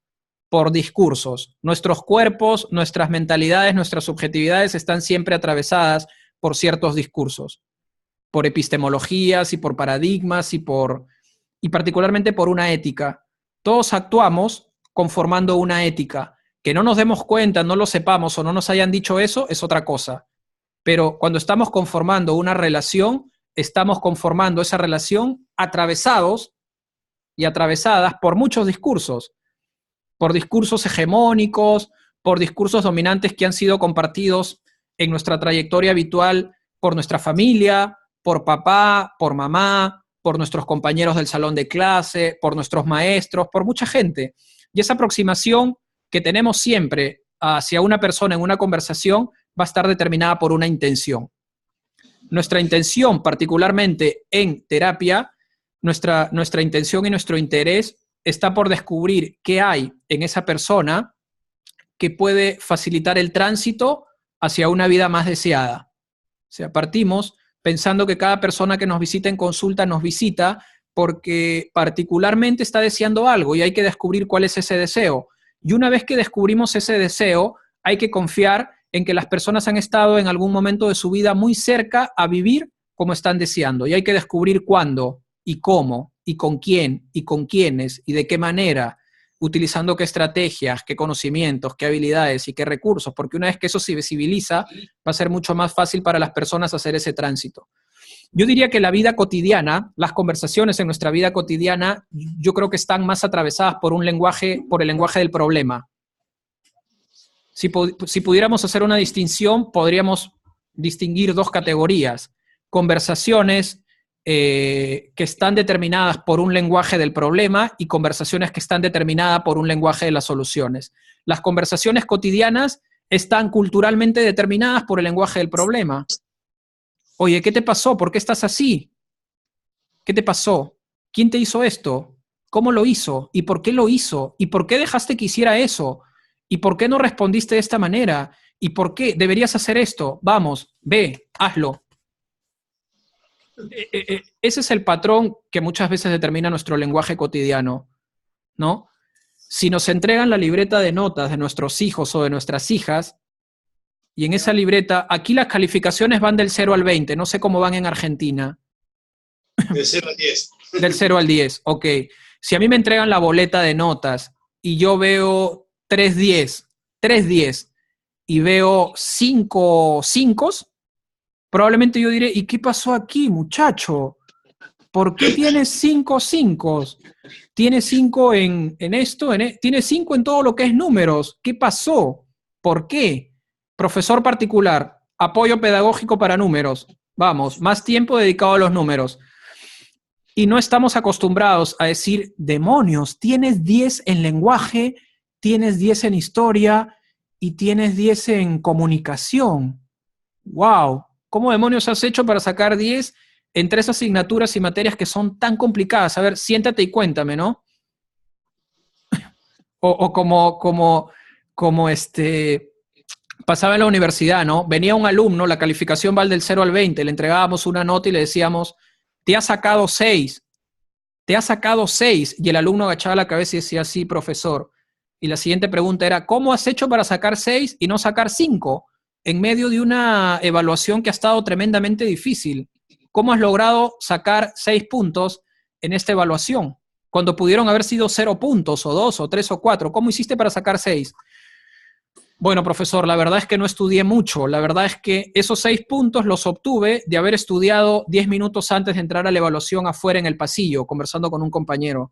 por discursos. Nuestros cuerpos, nuestras mentalidades, nuestras subjetividades están siempre atravesadas por ciertos discursos, por epistemologías y por paradigmas y particularmente por una ética. Todos actuamos conformando una ética. Que no nos demos cuenta, no lo sepamos o no nos hayan dicho eso, es otra cosa. Pero cuando estamos conformando una relación, estamos conformando esa relación atravesados y atravesadas por muchos discursos, por discursos hegemónicos, por discursos dominantes que han sido compartidos en nuestra trayectoria habitual por nuestra familia, por papá, por mamá, por nuestros compañeros del salón de clase, por nuestros maestros, por mucha gente. Y esa aproximación que tenemos siempre hacia una persona en una conversación va a estar determinada por una intención. Nuestra intención, particularmente en terapia, nuestra intención y nuestro interés está por descubrir qué hay en esa persona que puede facilitar el tránsito hacia una vida más deseada. O sea, partimos pensando que cada persona que nos visita en consulta nos visita porque particularmente está deseando algo y hay que descubrir cuál es ese deseo. Y una vez que descubrimos ese deseo, hay que confiar en que las personas han estado en algún momento de su vida muy cerca a vivir como están deseando. Y hay que descubrir cuándo y cómo y con quién y con quiénes y de qué manera, utilizando qué estrategias, qué conocimientos, qué habilidades y qué recursos, porque una vez que eso se visibiliza, va a ser mucho más fácil para las personas hacer ese tránsito. Yo diría que la vida cotidiana, las conversaciones en nuestra vida cotidiana, yo creo que están más atravesadas por el lenguaje del problema. Si pudiéramos hacer una distinción, podríamos distinguir dos categorías: conversaciones que están determinadas por un lenguaje del problema y conversaciones que están determinadas por un lenguaje de las soluciones. Las conversaciones cotidianas están culturalmente determinadas por el lenguaje del problema. Oye, ¿qué te pasó? ¿Por qué estás así? ¿Qué te pasó? ¿Quién te hizo esto? ¿Cómo lo hizo? ¿Y por qué lo hizo? ¿Y por qué dejaste que hiciera eso? ¿Y por qué no respondiste de esta manera? ¿Y por qué deberías hacer esto? Vamos, ve, hazlo. Ese es el patrón que muchas veces determina nuestro lenguaje cotidiano, ¿no? Si nos entregan la libreta de notas de nuestros hijos o de nuestras hijas, y en esa libreta, aquí las calificaciones van del 0 al 20, no sé cómo van en Argentina. Del 0 al 10. Del 0 al 10, ok. Si a mí me entregan la boleta de notas y yo veo 3 10 y veo 5 5, probablemente yo diré, ¿y qué pasó aquí, muchacho? ¿Por qué tienes 5 5? Tienes 5 en esto, tienes 5 en todo lo que es números. ¿Qué pasó? ¿Por qué? Profesor particular, apoyo pedagógico para números. Vamos, más tiempo dedicado a los números. Y no estamos acostumbrados a decir, demonios, tienes 10 en lenguaje, tienes 10 en historia y tienes 10 en comunicación. ¡Wow! ¿Cómo demonios has hecho para sacar 10 en 3 asignaturas y materias que son tan complicadas? A ver, siéntate y cuéntame, ¿no? O como pasaba en la universidad, ¿no? Venía un alumno, la calificación va del 0 al 20, le entregábamos una nota y le decíamos, te has sacado 6, te has sacado 6, y el alumno agachaba la cabeza y decía, sí, profesor. Y la siguiente pregunta era, ¿cómo has hecho para sacar 6 y no sacar 5? En medio de una evaluación que ha estado tremendamente difícil. ¿Cómo has logrado sacar 6 puntos en esta evaluación? Cuando pudieron haber sido 0 puntos, o 2, o 3, o 4. ¿Cómo hiciste para sacar 6? Bueno, profesor, la verdad es que no estudié mucho. La verdad es que esos 6 puntos los obtuve de haber estudiado 10 minutos antes de entrar a la evaluación afuera en el pasillo, conversando con un compañero.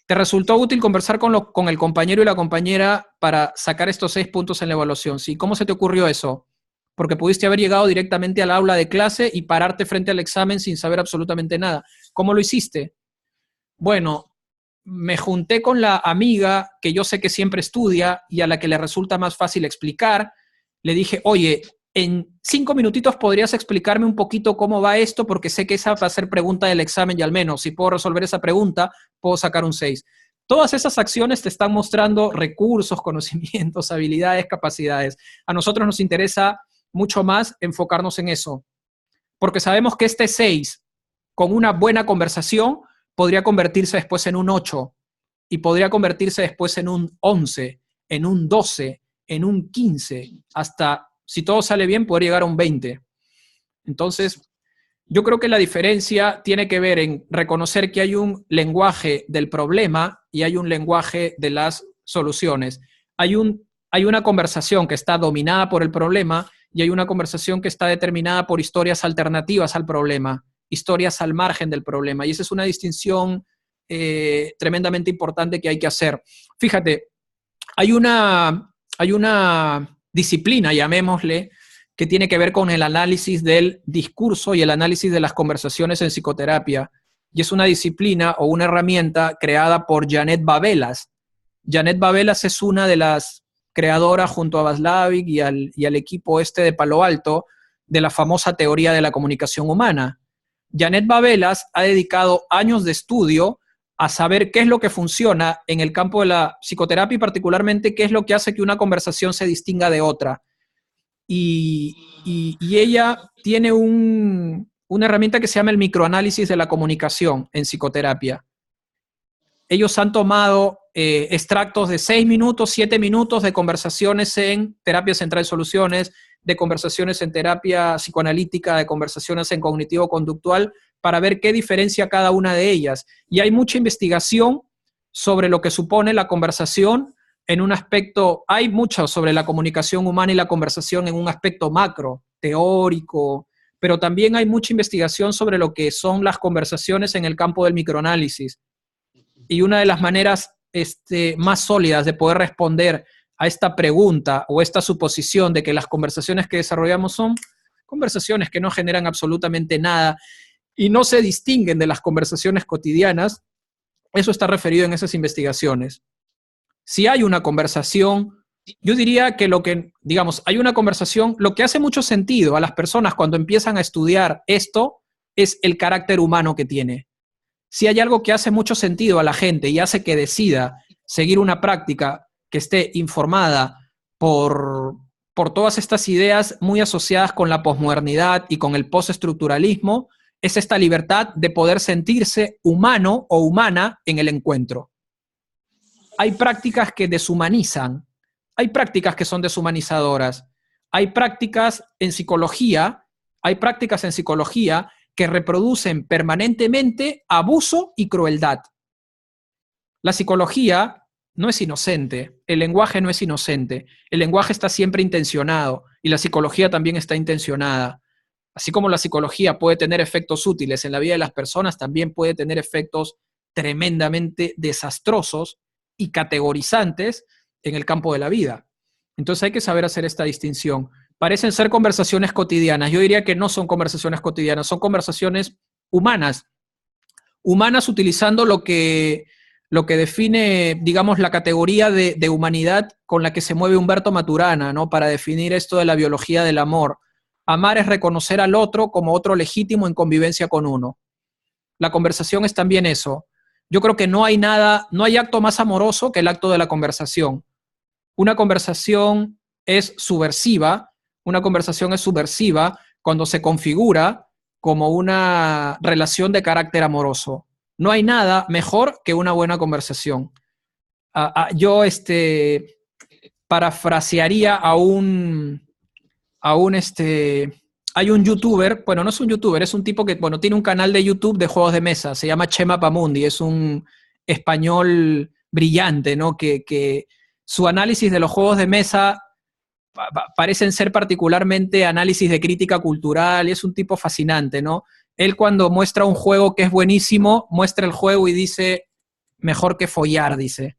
¿Te resultó útil conversar con el compañero y la compañera para sacar estos 6 puntos en la evaluación? Sí. ¿Cómo se te ocurrió eso? Porque pudiste haber llegado directamente al aula de clase y pararte frente al examen sin saber absolutamente nada. ¿Cómo lo hiciste? Bueno, me junté con la amiga que yo sé que siempre estudia y a la que le resulta más fácil explicar. Le dije, oye, en 5 minutitos podrías explicarme un poquito cómo va esto, porque sé que esa va a ser pregunta del examen y al menos si puedo resolver esa pregunta, puedo sacar un 6. Todas esas acciones te están mostrando recursos, conocimientos, habilidades, capacidades. A nosotros nos interesa mucho más enfocarnos en eso, porque sabemos que este 6, con una buena conversación, podría convertirse después en un 8 y podría convertirse después en un 11, en un 12, en un 15, hasta, si todo sale bien, poder llegar a un 20. Entonces, yo creo que la diferencia tiene que ver en reconocer que hay un lenguaje del problema y hay un lenguaje de las soluciones. Hay una conversación que está dominada por el problema y hay una conversación que está determinada por historias alternativas al problema, historias al margen del problema. Y esa es una distinción tremendamente importante que hay que hacer. Fíjate, hay una disciplina, llamémosle, que tiene que ver con el análisis del discurso y el análisis de las conversaciones en psicoterapia. Y es una disciplina o una herramienta creada por Janet Babelas. Janet Babelas es una de las creadoras, junto a Václavic y al equipo de Palo Alto, de la famosa teoría de la comunicación humana. Janet Babelas ha dedicado años de estudio a saber qué es lo que funciona en el campo de la psicoterapia y particularmente qué es lo que hace que una conversación se distinga de otra. Y ella tiene una herramienta que se llama el microanálisis de la comunicación en psicoterapia. Ellos han tomado extractos de 6 minutos, 7 minutos de conversaciones en terapia central de soluciones, de conversaciones en terapia psicoanalítica, de conversaciones en cognitivo-conductual, para ver qué diferencia cada una de ellas. Y hay mucha investigación sobre lo que supone la conversación en un aspecto, hay mucho sobre la comunicación humana y la conversación en un aspecto macro, teórico, pero también hay mucha investigación sobre lo que son las conversaciones en el campo del microanálisis. Y una de las maneras más sólidas de poder responder a esta pregunta o esta suposición de que las conversaciones que desarrollamos son conversaciones que no generan absolutamente nada y no se distinguen de las conversaciones cotidianas, eso está referido en esas investigaciones. Si hay una conversación, yo diría que hay una conversación, lo que hace mucho sentido a las personas cuando empiezan a estudiar esto es el carácter humano que tiene. Si hay algo que hace mucho sentido a la gente y hace que decida seguir una práctica que esté informada por todas estas ideas muy asociadas con la posmodernidad y con el postestructuralismo, es esta libertad de poder sentirse humano o humana en el encuentro. Hay prácticas que deshumanizan, hay prácticas que son deshumanizadoras, hay prácticas en psicología que reproducen permanentemente abuso y crueldad. La psicología no es inocente, el lenguaje no es inocente, el lenguaje está siempre intencionado y la psicología también está intencionada. Así como la psicología puede tener efectos útiles en la vida de las personas, también puede tener efectos tremendamente desastrosos y categorizantes en el campo de la vida. Entonces hay que saber hacer esta distinción. Parecen ser conversaciones cotidianas. Yo diría que no son conversaciones cotidianas, son conversaciones humanas. Humanas utilizando lo que define, digamos, la categoría de humanidad con la que se mueve Humberto Maturana, ¿no? Para definir esto de la biología del amor. Amar es reconocer al otro como otro legítimo en convivencia con uno. La conversación es también eso. Yo creo que no hay acto más amoroso que el acto de la conversación. Una conversación es subversiva cuando se configura como una relación de carácter amoroso. No hay nada mejor que una buena conversación. Yo parafrasearía hay un youtuber, bueno, no es un youtuber, es un tipo que, bueno, tiene un canal de YouTube de juegos de mesa, se llama Chema Pamundi, es un español brillante, ¿no? Que su análisis de los juegos de mesa parecen ser particularmente análisis de crítica cultural, y es un tipo fascinante, ¿no? Él cuando muestra un juego que es buenísimo, muestra el juego y dice, mejor que follar, dice.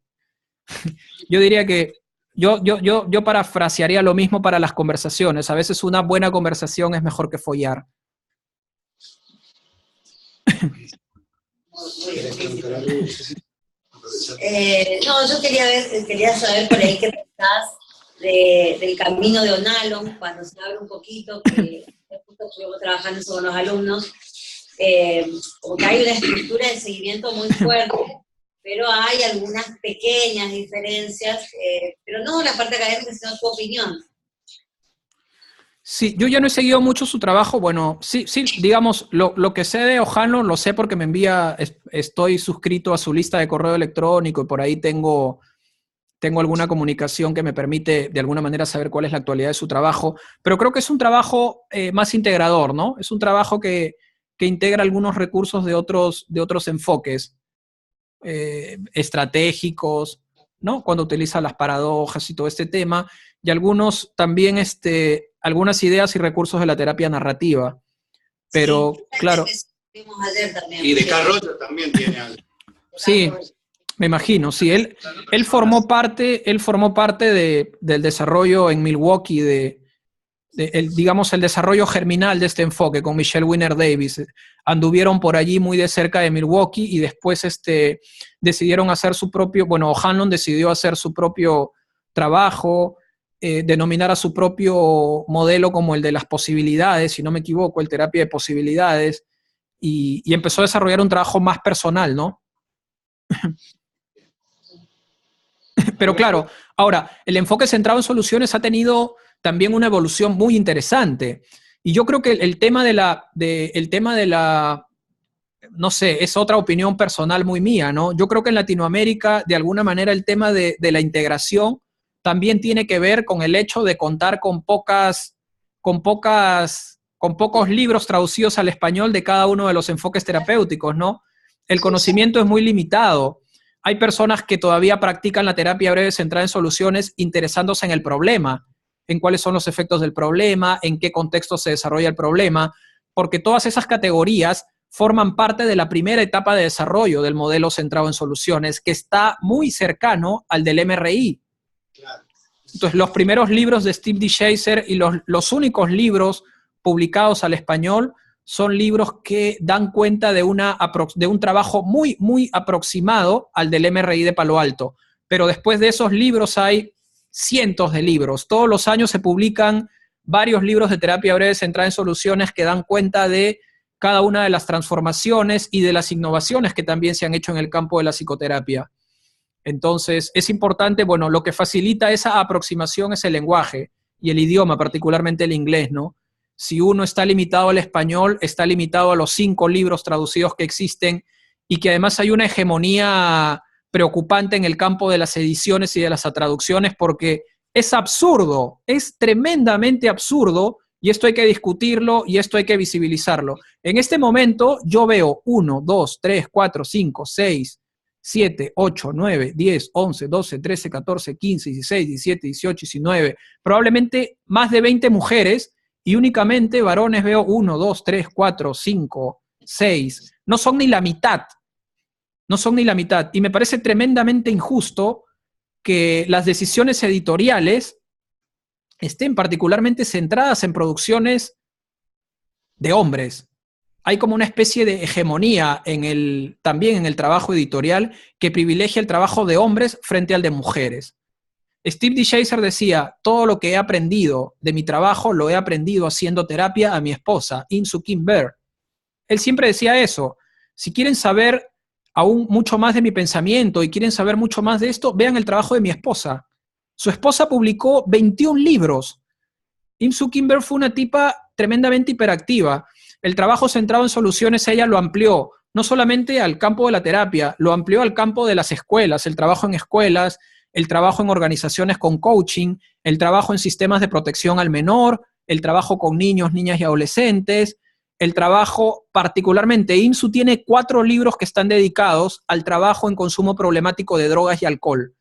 Yo diría que yo parafrasearía lo mismo para las conversaciones. A veces una buena conversación es mejor que follar. No, yo quería saber por ahí qué pensás del camino de Onalon, cuando se habla un poquito, que justo estuvimos trabajando eso con los alumnos, como que hay una estructura de seguimiento muy fuerte, pero hay algunas pequeñas diferencias, pero no la parte académica, sino tu opinión. Sí, yo ya no he seguido mucho su trabajo. Bueno, sí, digamos, lo que sé de O'Hanlon lo sé porque me envía, estoy suscrito a su lista de correo electrónico y por ahí tengo alguna comunicación que me permite de alguna manera saber cuál es la actualidad de su trabajo, pero creo que es un trabajo más integrador, ¿no? Es un trabajo que integra algunos recursos de otros enfoques estratégicos, ¿no? Cuando utiliza las paradojas y todo este tema, y algunos también, algunas ideas y recursos de la terapia narrativa. Pero, sí, claro. Y de Carl Rogers también tiene algo. Sí, me imagino, sí. Él formó parte del desarrollo en Milwaukee digamos, el desarrollo germinal de este enfoque con Michelle Winner Davis. Anduvieron por allí muy de cerca de Milwaukee y después decidieron hacer su propio, bueno, O'Hanlon decidió hacer su propio trabajo, denominar a su propio modelo como el de las posibilidades, si no me equivoco, el terapia de posibilidades, y empezó a desarrollar un trabajo más personal, ¿no? Pero claro, ahora, el enfoque centrado en soluciones ha tenido también una evolución muy interesante. Y yo creo que el tema de la, no sé, es otra opinión personal muy mía, ¿no? Yo creo que en Latinoamérica, de alguna manera, el tema de la integración también tiene que ver con el hecho de contar con pocos libros traducidos al español de cada uno de los enfoques terapéuticos, ¿no? El conocimiento es muy limitado. Hay personas que todavía practican la terapia breve centrada en soluciones interesándose en el problema, en cuáles son los efectos del problema, en qué contexto se desarrolla el problema, porque todas esas categorías forman parte de la primera etapa de desarrollo del modelo centrado en soluciones, que está muy cercano al del MRI. Claro. Entonces, los primeros libros de Steve DeShazer y los únicos libros publicados al español son libros que dan cuenta de un trabajo muy, muy aproximado al del MRI de Palo Alto. Pero después de esos libros hay cientos de libros. Todos los años se publican varios libros de terapia breve centrada en soluciones que dan cuenta de cada una de las transformaciones y de las innovaciones que también se han hecho en el campo de la psicoterapia. Entonces, es importante, bueno, lo que facilita esa aproximación es el lenguaje y el idioma, particularmente el inglés, ¿no? Si uno está limitado al español, está limitado a los 5 libros traducidos que existen y que además hay una hegemonía preocupante en el campo de las ediciones y de las traducciones porque es absurdo, es tremendamente absurdo y esto hay que discutirlo y esto hay que visibilizarlo. En este momento yo veo 1, 2, 3, 4, 5, 6, 7, 8, 9, 10, 11, 12, 13, 14, 15, 16, 17, 18, 19, probablemente más de 20 mujeres y únicamente varones veo 1, 2, 3, 4, 5, 6. No son ni la mitad. No son ni la mitad. Y me parece tremendamente injusto que las decisiones editoriales estén particularmente centradas en producciones de hombres. Hay como una especie de hegemonía también en el trabajo editorial que privilegia el trabajo de hombres frente al de mujeres. Steve DeShazer decía, todo lo que he aprendido de mi trabajo lo he aprendido haciendo terapia a mi esposa, Insoo Kim Baer. Él siempre decía eso. Si quieren saber aún mucho más de mi pensamiento y quieren saber mucho más de esto, vean el trabajo de mi esposa. Su esposa publicó 21 libros. Insoo Kim Baer fue una tipa tremendamente hiperactiva. El trabajo centrado en soluciones ella lo amplió, no solamente al campo de la terapia, lo amplió al campo de las escuelas, el trabajo en escuelas, el trabajo en organizaciones con coaching, el trabajo en sistemas de protección al menor, el trabajo con niños, niñas y adolescentes, el trabajo, particularmente, Insoo tiene 4 libros que están dedicados al trabajo en consumo problemático de drogas y alcohol.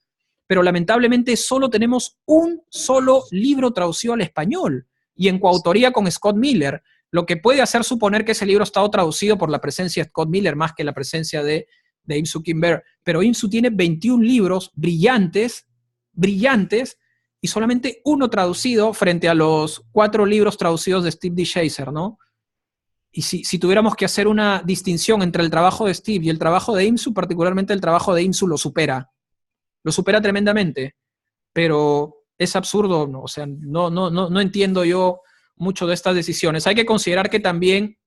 Pero lamentablemente solo tenemos un solo libro traducido al español y en coautoría con Scott Miller, lo que puede hacer suponer que ese libro ha estado traducido por la presencia de Scott Miller más que la presencia de Insoo Kim Baer. Pero Insoo tiene 21 libros brillantes, y solamente uno traducido frente a los 4 libros traducidos de Steve DeShazer, ¿no? Y si tuviéramos que hacer una distinción entre el trabajo de Steve y el trabajo de Insoo, particularmente el trabajo de Insoo lo supera tremendamente, pero es absurdo, ¿no? O sea, no entiendo yo mucho de estas decisiones. Hay que considerar que también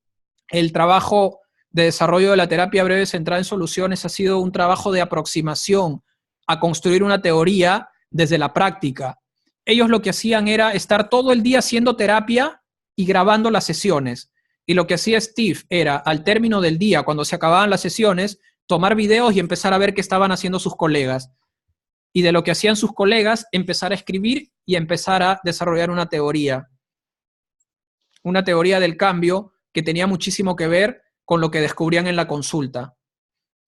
el trabajo de desarrollo de la terapia breve centrada en soluciones ha sido un trabajo de aproximación a construir una teoría desde la práctica. Ellos lo que hacían era estar todo el día haciendo terapia y grabando las sesiones. Y lo que hacía Steve era, al término del día, cuando se acababan las sesiones, tomar videos y empezar a ver qué estaban haciendo sus colegas. Y de lo que hacían sus colegas, empezar a escribir y empezar a desarrollar una teoría del cambio que tenía muchísimo que ver con lo que descubrían en la consulta.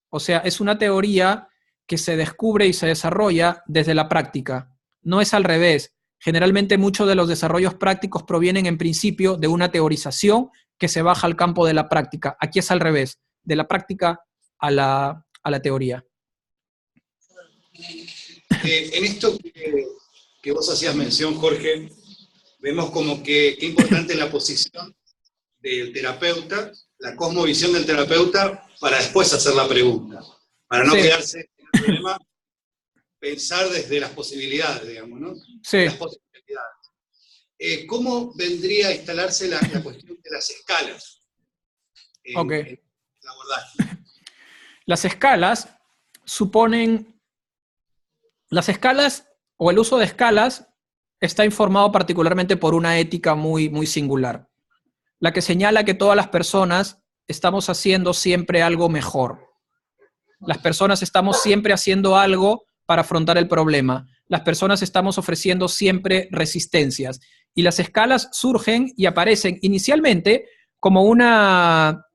O sea, es una teoría que se descubre y se desarrolla desde la práctica. No es al revés. Generalmente muchos de los desarrollos prácticos provienen en principio de una teorización que se baja al campo de la práctica. Aquí es al revés, de la práctica a la teoría. En esto que vos hacías mención, Jorge, vemos como que qué importante la posición del terapeuta, la cosmovisión del terapeuta, para después hacer la pregunta, para no quedarse en el problema, pensar desde las posibilidades, digamos, ¿no? Sí. Las posibilidades. ¿Cómo vendría a instalarse la cuestión de las escalas en el abordaje? Las escalas suponen... Las escalas, o el uso de escalas, está informado particularmente por una ética muy, muy singular, la que señala que todas las personas estamos haciendo siempre algo mejor. Las personas estamos siempre haciendo algo para afrontar el problema. Las personas estamos ofreciendo siempre resistencias. Y las escalas surgen y aparecen inicialmente como una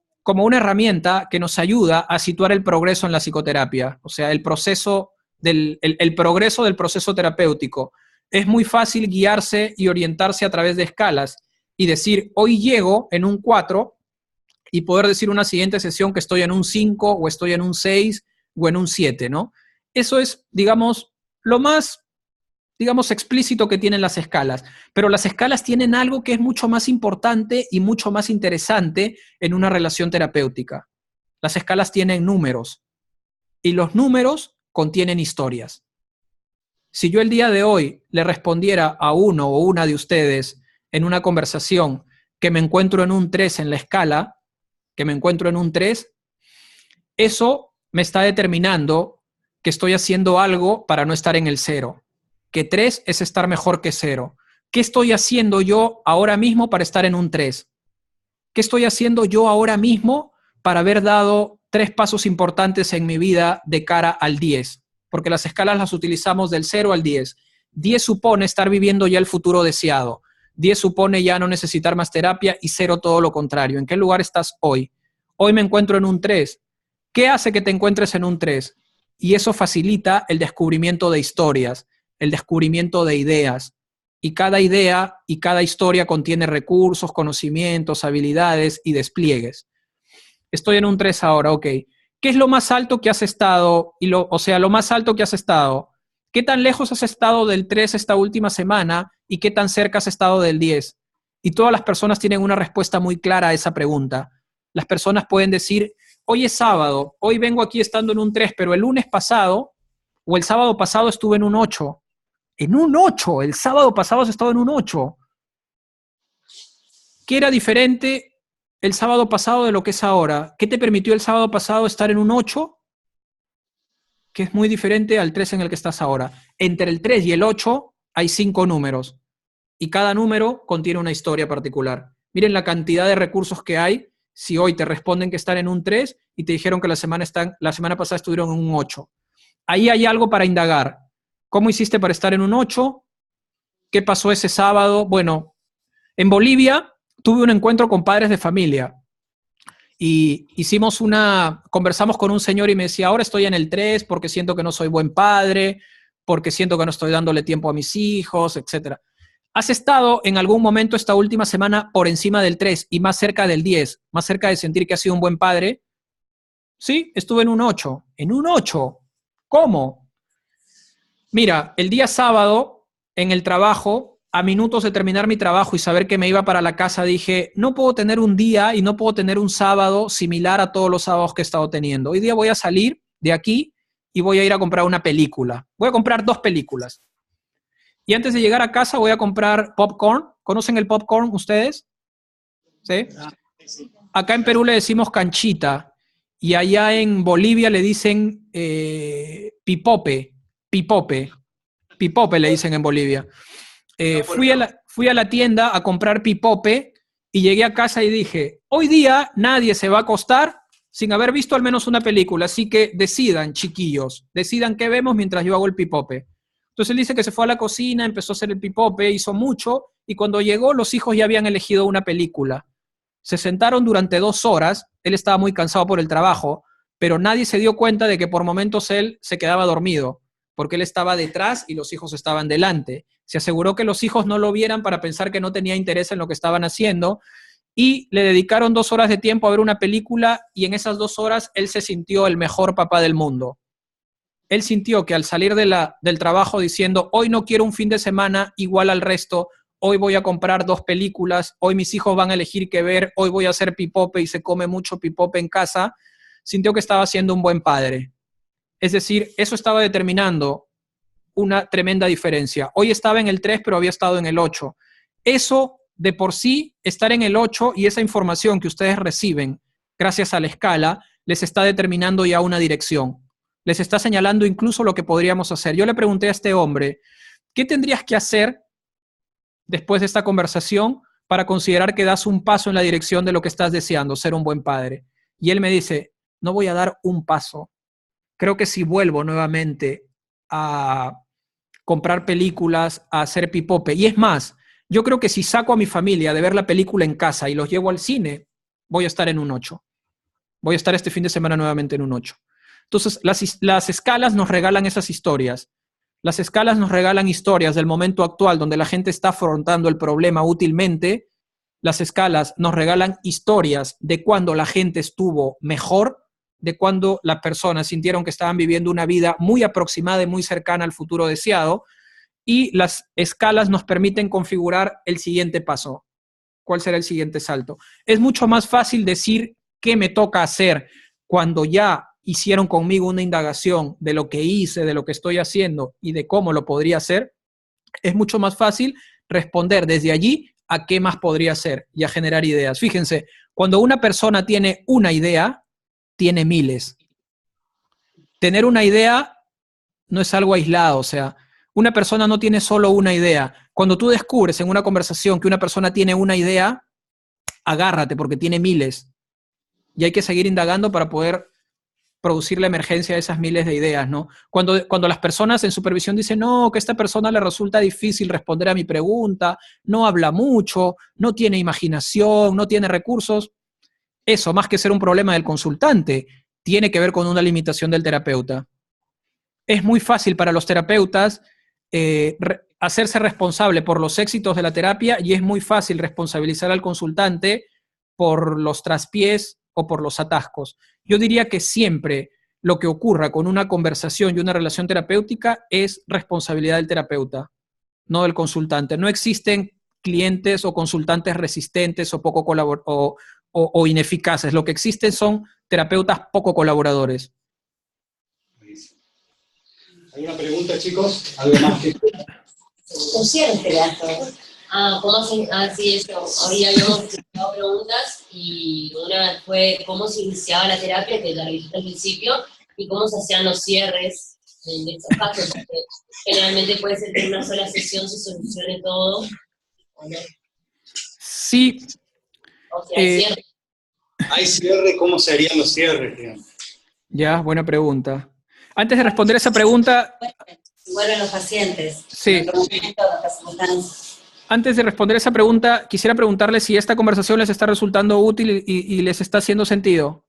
herramienta que nos ayuda a situar el progreso en la psicoterapia, o sea, el progreso del proceso terapéutico. Es muy fácil guiarse y orientarse a través de escalas y decir, hoy llego en un 4 y poder decir una siguiente sesión que estoy en un 5 o estoy en un 6 o en un 7, ¿no? Eso es, digamos, lo más digamos, explícito que tienen las escalas. Pero las escalas tienen algo que es mucho más importante y mucho más interesante en una relación terapéutica. Las escalas tienen números y los números contienen historias. Si yo el día de hoy le respondiera a uno o una de ustedes en una conversación que me encuentro en un 3 en la escala, que me encuentro en un 3, eso me está determinando que estoy haciendo algo para no estar en el 0. Que 3 es estar mejor que 0. ¿Qué estoy haciendo yo ahora mismo para estar en un 3? ¿Qué estoy haciendo yo ahora mismo para haber dado 3 pasos importantes en mi vida de cara al 10? Porque las escalas las utilizamos del 0 al 10. 10 supone estar viviendo ya el futuro deseado. 10 supone ya no necesitar más terapia y 0 todo lo contrario. ¿En qué lugar estás hoy? Hoy me encuentro en un 3. ¿Qué hace que te encuentres en un 3? Y eso facilita el descubrimiento de historias, el descubrimiento de ideas. Y cada idea y cada historia contiene recursos, conocimientos, habilidades y despliegues. Estoy en un 3 ahora, ok. ¿Qué es lo más alto que has estado? Lo más alto que has estado. ¿Qué tan lejos has estado del 3 esta última semana y qué tan cerca has estado del 10? Y todas las personas tienen una respuesta muy clara a esa pregunta. Las personas pueden decir, hoy es sábado, hoy vengo aquí estando en un 3, pero el lunes pasado o el sábado pasado estuve en un 8. En un 8, el sábado pasado has estado en un 8. ¿Qué era diferente el sábado pasado de lo que es ahora? ¿Qué te permitió el sábado pasado estar en un 8? Que es muy diferente al 3 en el que estás ahora. Entre el 3 y el 8 hay 5 números y cada número contiene una historia particular. Miren la cantidad de recursos que hay si hoy te responden que están en un 3 y te dijeron que la semana pasada estuvieron en un 8. Ahí hay algo para indagar. ¿Cómo hiciste para estar en un 8? ¿Qué pasó ese sábado? Bueno, en Bolivia tuve un encuentro con padres de familia y conversamos con un señor y me decía, ahora estoy en el 3 porque siento que no soy buen padre, porque siento que no estoy dándole tiempo a mis hijos, etc. ¿Has estado en algún momento esta última semana por encima del 3 y más cerca del 10, más cerca de sentir que has sido un buen padre? Sí, estuve en un 8. ¿En un 8? ¿Cómo? Mira, el día sábado en el trabajo, a minutos de terminar mi trabajo y saber que me iba para la casa, dije, no puedo tener un día y no puedo tener un sábado similar a todos los sábados que he estado teniendo. Hoy día voy a salir de aquí y voy a ir a comprar una película. Voy a comprar 2 películas. Y antes de llegar a casa voy a comprar popcorn. ¿Conocen el popcorn ustedes? ¿Sí? Acá en Perú le decimos canchita y allá en Bolivia le dicen pipope. Pipope le dicen en Bolivia. Fui a la tienda a comprar pipope y llegué a casa y dije, hoy día nadie se va a acostar sin haber visto al menos una película, así que decidan, chiquillos, decidan qué vemos mientras yo hago el pipope. Entonces él dice que se fue a la cocina, empezó a hacer el pipope, hizo mucho, y cuando llegó los hijos ya habían elegido una película. Se sentaron durante 2 horas, él estaba muy cansado por el trabajo, pero nadie se dio cuenta de que por momentos él se quedaba dormido, porque él estaba detrás y los hijos estaban delante. Se aseguró que los hijos no lo vieran para pensar que no tenía interés en lo que estaban haciendo y le dedicaron 2 horas de tiempo a ver una película y en esas 2 horas él se sintió el mejor papá del mundo. Él sintió que al salir del trabajo diciendo, hoy no quiero un fin de semana igual al resto, hoy voy a comprar 2 películas, hoy mis hijos van a elegir qué ver, hoy voy a hacer pipope y se come mucho pipope en casa, sintió que estaba siendo un buen padre. Es decir, eso estaba determinando una tremenda diferencia. Hoy estaba en el 3, pero había estado en el 8. Eso, de por sí, estar en el 8 y esa información que ustedes reciben gracias a la escala, les está determinando ya una dirección. Les está señalando incluso lo que podríamos hacer. Yo le pregunté a este hombre, ¿qué tendrías que hacer después de esta conversación para considerar que das un paso en la dirección de lo que estás deseando, ser un buen padre? Y él me dice, no voy a dar un paso. Creo que si vuelvo nuevamente a comprar películas, a hacer pipope, y es más, yo creo que si saco a mi familia de ver la película en casa y los llevo al cine, voy a estar en un 8. Voy a estar este fin de semana nuevamente en un 8. Entonces, las escalas nos regalan esas historias. Las escalas nos regalan historias del momento actual donde la gente está afrontando el problema útilmente. Las escalas nos regalan historias de cuando la gente estuvo mejor, de cuando las personas sintieron que estaban viviendo una vida muy aproximada y muy cercana al futuro deseado. y las escalas nos permiten configurar el siguiente paso. ¿Cuál será el siguiente salto? Es mucho más fácil decir qué me toca hacer cuando ya hicieron conmigo una indagación de lo que hice, de lo que estoy haciendo y de cómo lo podría hacer. Es mucho más fácil responder desde allí a qué más podría hacer y a generar ideas. Fíjense, cuando una persona tiene una idea, tiene miles. Tener una idea no es algo aislado, o sea, una persona no tiene solo una idea. Cuando tú descubres en una conversación que una persona tiene una idea, agárrate porque tiene miles. Y hay que seguir indagando para poder producir la emergencia de esas miles de ideas, ¿no? Cuando las personas en supervisión dicen, no, que a esta persona le resulta difícil responder a mi pregunta, no habla mucho, no tiene imaginación, no tiene recursos, eso, más que ser un problema del consultante, tiene que ver con una limitación del terapeuta. Es muy fácil para los terapeutas hacerse responsable por los éxitos de la terapia y es muy fácil responsabilizar al consultante por los traspiés o por los atascos. Yo diría que siempre lo que ocurra con una conversación y una relación terapéutica es responsabilidad del terapeuta, no del consultante. No existen clientes o consultantes resistentes o poco o ineficaces. Lo que existen son terapeutas poco colaboradores. ¿Alguna pregunta, chicos? ¿Algo más que...? ¿Cómo hacen? Sí, eso. Hoy habíamos presentado preguntas y una fue cómo se iniciaba la terapia, que la dijiste al principio, y cómo se hacían los cierres en estos casos, porque generalmente puede ser que en una sola sesión se solucione todo, ¿o no? Sí. O sea, hay cierre. ¿Hay cierre? ¿Cómo serían los cierres, digamos? Ya, buena pregunta. Antes de responder esa pregunta... Vuelven los pacientes. Sí. Antes de responder esa pregunta, quisiera preguntarle si esta conversación les está resultando útil y les está haciendo sentido.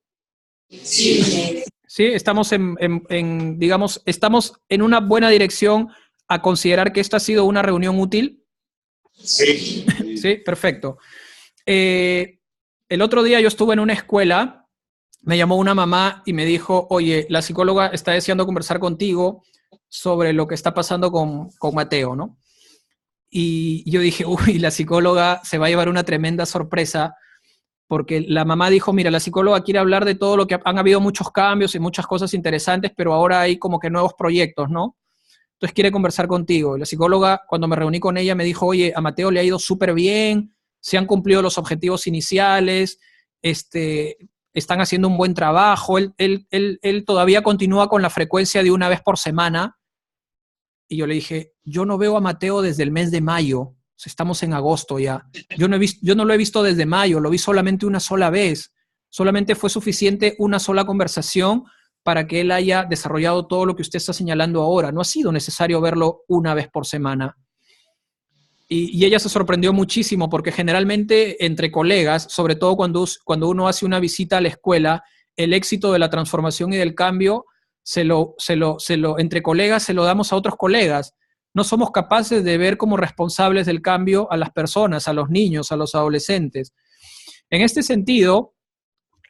Sí. Sí, estamos digamos, estamos en una buena dirección a considerar que esta ha sido una reunión útil. Sí. Sí, perfecto. El otro día yo estuve en una escuela, me llamó una mamá y me dijo, oye, la psicóloga está deseando conversar contigo sobre lo que está pasando con Mateo, ¿no? Y yo dije, uy, la psicóloga se va a llevar una tremenda sorpresa, porque la mamá dijo, mira, la psicóloga quiere hablar de todo lo que han habido muchos cambios y muchas cosas interesantes, pero ahora hay como que nuevos proyectos, ¿no? Entonces quiere conversar contigo. Y la psicóloga, cuando me reuní con ella, me dijo, oye, a Mateo le ha ido súper bien, se han cumplido los objetivos iniciales, están haciendo un buen trabajo, él todavía continúa con la frecuencia de una vez por semana. Y yo le dije, yo no veo a Mateo desde el mes de mayo, estamos en agosto ya. Yo no lo he visto desde mayo, lo vi solamente una sola vez. Solamente fue suficiente una sola conversación para que él haya desarrollado todo lo que usted está señalando ahora. No ha sido necesario verlo una vez por semana. Y ella se sorprendió muchísimo porque generalmente entre colegas, sobre todo cuando uno hace una visita a la escuela, el éxito de la transformación y del cambio entre colegas se lo damos a otros colegas. No somos capaces de ver como responsables del cambio a las personas, a los niños, a los adolescentes. En este sentido,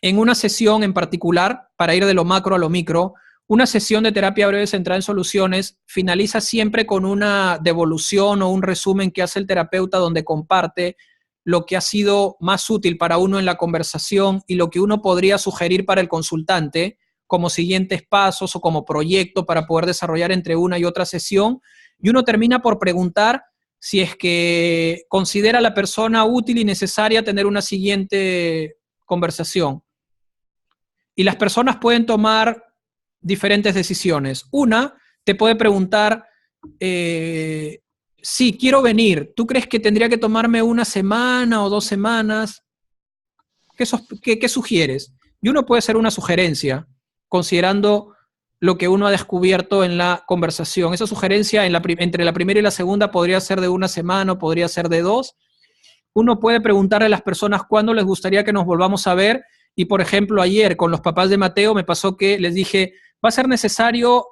en una sesión en particular, para ir de lo macro a lo micro, una sesión de terapia breve centrada en soluciones finaliza siempre con una devolución o un resumen que hace el terapeuta donde comparte lo que ha sido más útil para uno en la conversación y lo que uno podría sugerir para el consultante como siguientes pasos o como proyecto para poder desarrollar entre una y otra sesión. Y uno termina por preguntar si es que considera a la persona útil y necesaria tener una siguiente conversación. Y las personas pueden tomar diferentes decisiones. Una, te puede preguntar, sí, quiero venir. ¿Tú crees que tendría que tomarme una semana o 2 semanas? ¿Qué sugieres? Y uno puede hacer una sugerencia, considerando lo que uno ha descubierto en la conversación. Esa sugerencia entre la primera y la segunda podría ser de 1 semana o podría ser de 2. Uno puede preguntarle a las personas cuándo les gustaría que nos volvamos a ver. Y, por ejemplo, ayer con los papás de Mateo me pasó que les dije, va a ser necesario,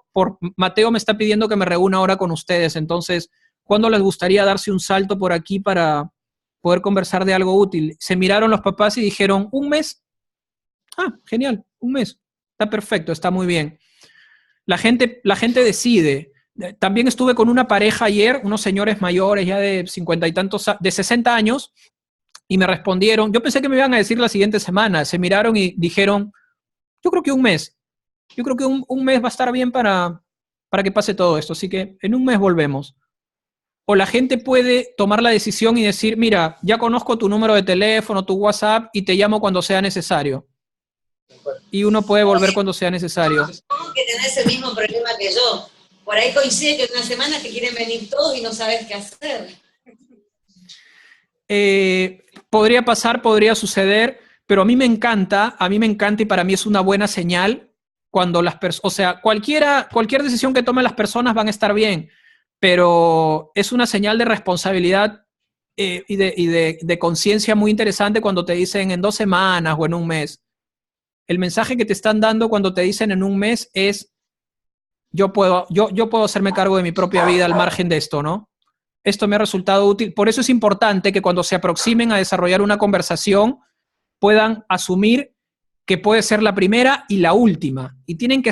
Mateo me está pidiendo que me reúna ahora con ustedes, entonces, ¿cuándo les gustaría darse un salto por aquí para poder conversar de algo útil? Se miraron los papás y dijeron, ¿1 mes? Ah, genial, 1 mes. Está perfecto, está muy bien. La gente decide. También estuve con una pareja ayer, unos señores mayores ya de 50 y tantos, de 60 años, y me respondieron, yo pensé que me iban a decir la siguiente semana, se miraron y dijeron, yo creo que un mes, yo creo que un mes va a estar bien para que pase todo esto, así que en un mes volvemos. O la gente puede tomar la decisión y decir, mira, ya conozco tu número de teléfono, tu WhatsApp, y te llamo cuando sea necesario. Y uno puede volver cuando sea necesario. Supongo que tenés el mismo problema que yo. Por ahí coincide que en una semana te quieren venir todos y no sabes qué hacer. Podría pasar, podría suceder, pero a mí me encanta y para mí es una buena señal cuando las personas, o sea, cualquier decisión que tomen las personas van a estar bien, pero es una señal de responsabilidad y de conciencia muy interesante cuando te dicen en 2 semanas o en un mes. El mensaje que te están dando cuando te dicen en un mes es yo puedo hacerme cargo de mi propia vida al margen de esto, ¿no? Esto me ha resultado útil. Por eso es importante que cuando se aproximen a desarrollar una conversación puedan asumir que puede ser la primera y la última. Y tienen que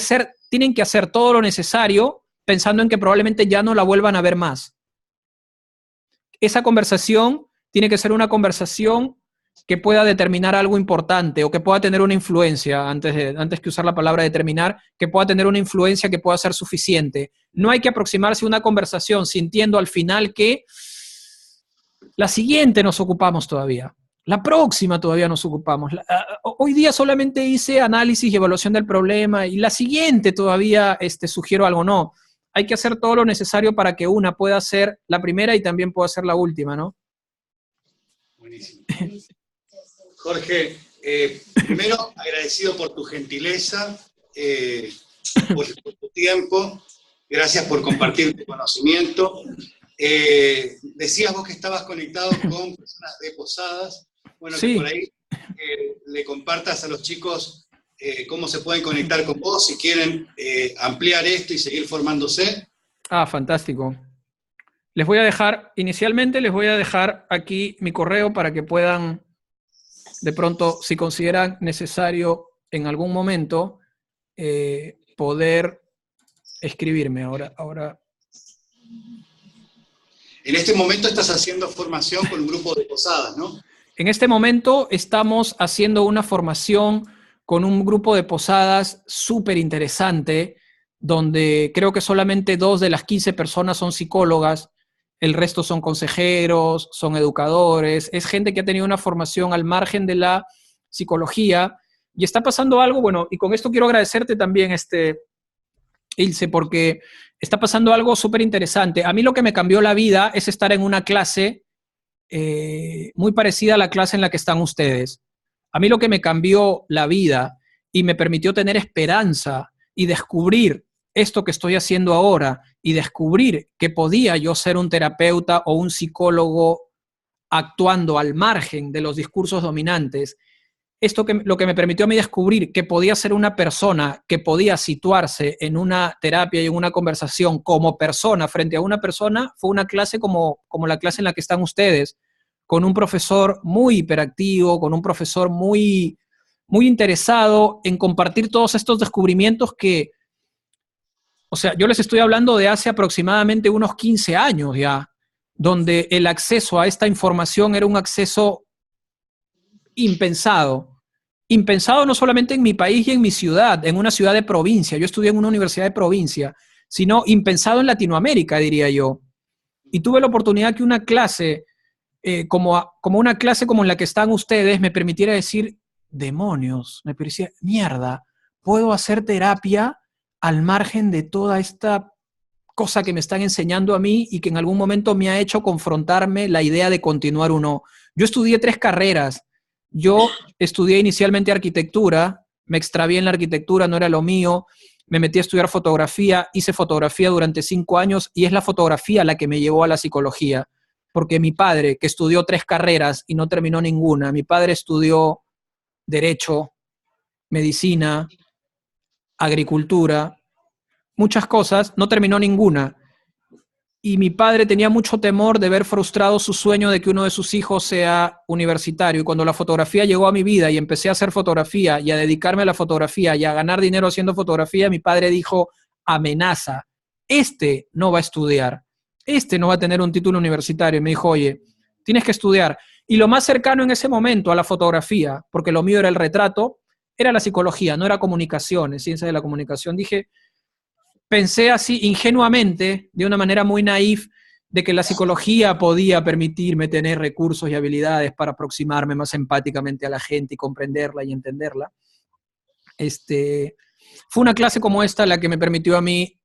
hacer todo lo necesario pensando en que probablemente ya no la vuelvan a ver más. Esa conversación tiene que ser una conversación que pueda determinar algo importante o que pueda tener una influencia, antes que usar la palabra determinar, que pueda tener una influencia que pueda ser suficiente. No hay que aproximarse a una conversación sintiendo al final que la siguiente nos ocupamos todavía, la próxima todavía nos ocupamos. Hoy día solamente hice análisis y evaluación del problema y la siguiente todavía sugiero algo. No, hay que hacer todo lo necesario para que una pueda ser la primera y también pueda ser la última, ¿no? Buenísimo. Jorge, primero agradecido por tu gentileza, por tu tiempo, gracias por compartir tu conocimiento. Decías vos que estabas conectado con personas de Posadas, bueno, sí. Que por ahí le compartas a los chicos cómo se pueden conectar con vos si quieren ampliar esto y seguir formándose. Ah, fantástico. Inicialmente les voy a dejar aquí mi correo para que puedan, de pronto, si consideran necesario en algún momento, poder escribirme. Ahora. En este momento estás haciendo formación con un grupo de Posadas, ¿no? En este momento estamos haciendo una formación con un grupo de Posadas súper interesante, donde creo que solamente 2 de las 15 personas son psicólogas, el resto son consejeros, son educadores, es gente que ha tenido una formación al margen de la psicología, y está pasando algo, bueno, y con esto quiero agradecerte también, Ilse, porque está pasando algo súper interesante. A mí lo que me cambió la vida es estar en una clase muy parecida a la clase en la que están ustedes. A mí lo que me cambió la vida y me permitió tener esperanza y descubrir esto que estoy haciendo ahora y descubrir que podía yo ser un terapeuta o un psicólogo actuando al margen de los discursos dominantes. Lo que me permitió a mí descubrir que podía ser una persona que podía situarse en una terapia y en una conversación como persona frente a una persona, fue una clase como la clase en la que están ustedes, con un profesor muy hiperactivo, con un profesor muy, muy interesado en compartir todos estos descubrimientos que, o sea, yo les estoy hablando de hace aproximadamente unos 15 años ya, donde el acceso a esta información era un acceso impensado. Impensado no solamente en mi país y en mi ciudad, en una ciudad de provincia. Yo estudié en una universidad de provincia, sino impensado en Latinoamérica, diría yo. Y tuve la oportunidad que una clase, como una clase como en la que están ustedes, me permitiera decir, demonios, me parecía, mierda, puedo hacer terapia al margen de toda esta cosa que me están enseñando a mí y que en algún momento me ha hecho confrontarme la idea de continuar o no. Yo estudié 3 carreras. Yo estudié inicialmente arquitectura, me extravié en la arquitectura, no era lo mío, me metí a estudiar fotografía, hice fotografía durante 5 años y es la fotografía la que me llevó a la psicología, porque mi padre, que estudió 3 carreras y no terminó ninguna, mi padre estudió Derecho, Medicina, Agricultura, muchas cosas, no terminó ninguna. Y mi padre tenía mucho temor de ver frustrado su sueño de que uno de sus hijos sea universitario. Y cuando la fotografía llegó a mi vida y empecé a hacer fotografía y a dedicarme a la fotografía y a ganar dinero haciendo fotografía, mi padre dijo, amenaza, este no va a estudiar, este no va a tener un título universitario. Y me dijo, oye, tienes que estudiar. Y lo más cercano en ese momento a la fotografía, porque lo mío era el retrato, era la psicología, no era comunicaciones, ciencia de la comunicación. Pensé así ingenuamente, de una manera muy naif, de que la psicología podía permitirme tener recursos y habilidades para aproximarme más empáticamente a la gente y comprenderla y entenderla. Fue una clase como esta la que me permitió a mí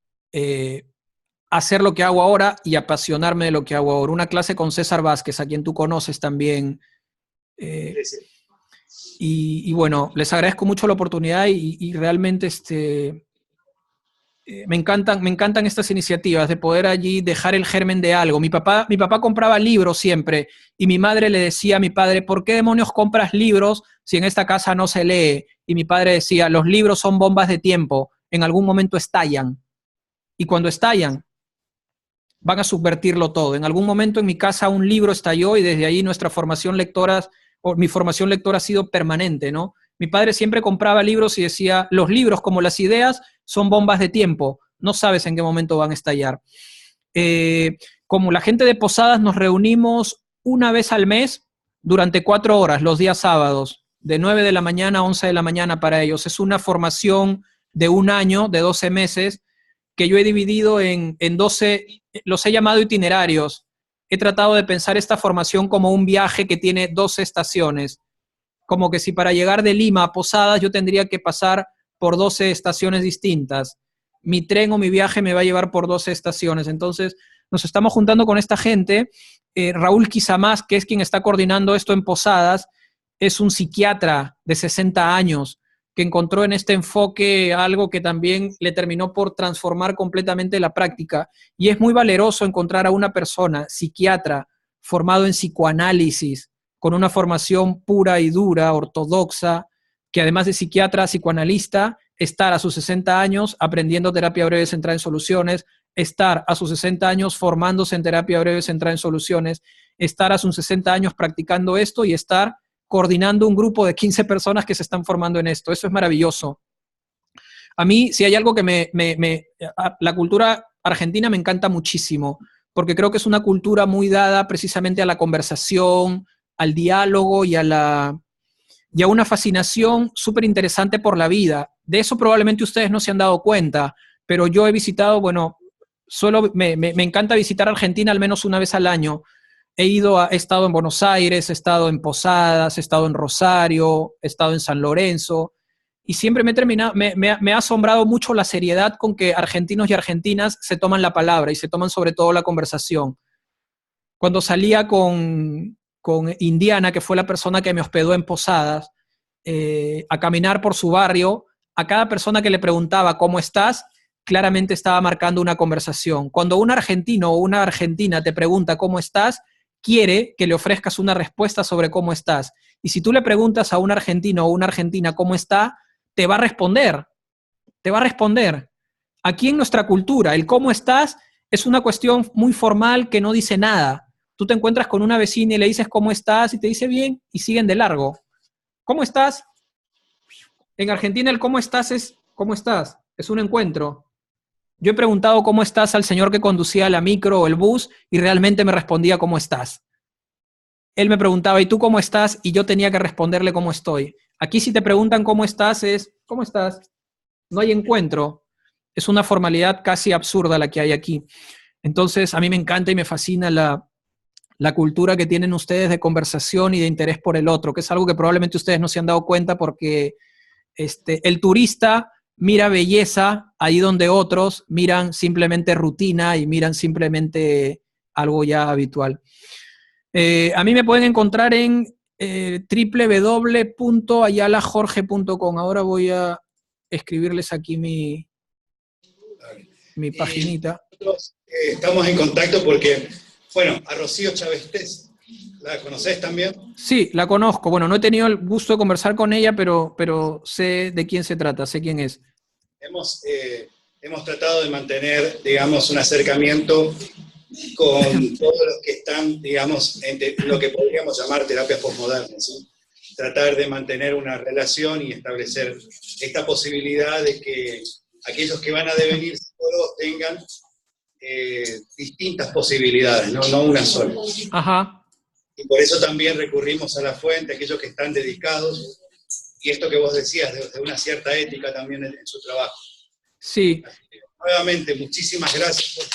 hacer lo que hago ahora y apasionarme de lo que hago ahora. Una clase con César Vázquez, a quien tú conoces también. Y bueno, les agradezco mucho la oportunidad y realmente me encantan estas iniciativas de poder allí dejar el germen de algo. Mi papá compraba libros siempre y mi madre le decía a mi padre, ¿por qué demonios compras libros si en esta casa no se lee? Y mi padre decía, los libros son bombas de tiempo, en algún momento estallan. Y cuando estallan, van a subvertirlo todo. En algún momento en mi casa un libro estalló y desde ahí nuestra formación lectora, o mi formación lectora ha sido permanente, ¿no? Mi padre siempre compraba libros y decía, los libros como las ideas son bombas de tiempo, no sabes en qué momento van a estallar. Como la gente de Posadas nos reunimos una vez al mes durante 4 horas, los días sábados, de 9 de la mañana a 11 de la mañana para ellos. Es una formación de 1 año, de 12 meses, que yo he dividido en 12, los he llamado itinerarios. He tratado de pensar esta formación como un viaje que tiene 12 estaciones. Como que si para llegar de Lima a Posadas yo tendría que pasar por 12 estaciones distintas. Mi tren o mi viaje me va a llevar por 12 estaciones. Entonces, nos estamos juntando con esta gente. Raúl Quizamás, que es quien está coordinando esto en Posadas, es un psiquiatra de 60 años que encontró en este enfoque algo que también le terminó por transformar completamente la práctica. Y es muy valeroso encontrar a una persona, psiquiatra, formado en psicoanálisis, con una formación pura y dura, ortodoxa, que además de psiquiatra, psicoanalista, estar a sus 60 años aprendiendo terapia breve centrada en soluciones, estar a sus 60 años formándose en terapia breve centrada en soluciones, estar a sus 60 años practicando esto y estar coordinando un grupo de 15 personas que se están formando en esto. Eso es maravilloso. A mí, si hay algo que la cultura argentina me encanta muchísimo, porque creo que es una cultura muy dada precisamente a la conversación, al diálogo y a una fascinación súper interesante por la vida. De eso probablemente ustedes no se han dado cuenta, pero yo he visitado, bueno, me encanta visitar Argentina al menos una vez al año. He estado en Buenos Aires, he estado en Posadas, he estado en Rosario, he estado en San Lorenzo, y siempre me ha asombrado mucho la seriedad con que argentinos y argentinas se toman la palabra y se toman sobre todo la conversación. Cuando salía con Indiana, que fue la persona que me hospedó en Posadas, a caminar por su barrio, a cada persona que le preguntaba ¿cómo estás?, claramente estaba marcando una conversación. Cuando un argentino o una argentina te pregunta ¿cómo estás?, quiere que le ofrezcas una respuesta sobre cómo estás. Y si tú le preguntas a un argentino o una argentina cómo está, te va a responder. Te va a responder. Aquí en nuestra cultura, el cómo estás es una cuestión muy formal que no dice nada. Tú te encuentras con una vecina y le dices cómo estás y te dice bien y siguen de largo. ¿Cómo estás? En Argentina el cómo estás es ¿cómo estás? Es un encuentro. Yo he preguntado cómo estás al señor que conducía la micro o el bus y realmente me respondía cómo estás. Él me preguntaba, ¿y tú cómo estás? Y yo tenía que responderle cómo estoy. Aquí si te preguntan cómo estás es, ¿cómo estás? No hay encuentro. Es una formalidad casi absurda la que hay aquí. Entonces, a mí me encanta y me fascina la cultura que tienen ustedes de conversación y de interés por el otro, que es algo que probablemente ustedes no se han dado cuenta porque el turista mira belleza ahí donde otros miran simplemente rutina y miran simplemente algo ya habitual. A mí me pueden encontrar en www.ayalajorge.com. Ahora voy a escribirles aquí mi paginita. Nosotros estamos en contacto porque, bueno, a Rocío Chavestés, ¿la conocés también? Sí, la conozco. Bueno, no he tenido el gusto de conversar con ella, pero sé de quién se trata, sé quién es. Hemos tratado de mantener, digamos, un acercamiento con todos los que están, digamos, en lo que podríamos llamar terapias posmodernas, ¿sí? Tratar de mantener una relación y establecer esta posibilidad de que aquellos que van a devenir psicólogos tengan distintas posibilidades, no una sola. Ajá. Y por eso también recurrimos a la fuente, aquellos que están dedicados, y esto que vos decías, de una cierta ética también en su trabajo. Sí. Así que, nuevamente, muchísimas gracias.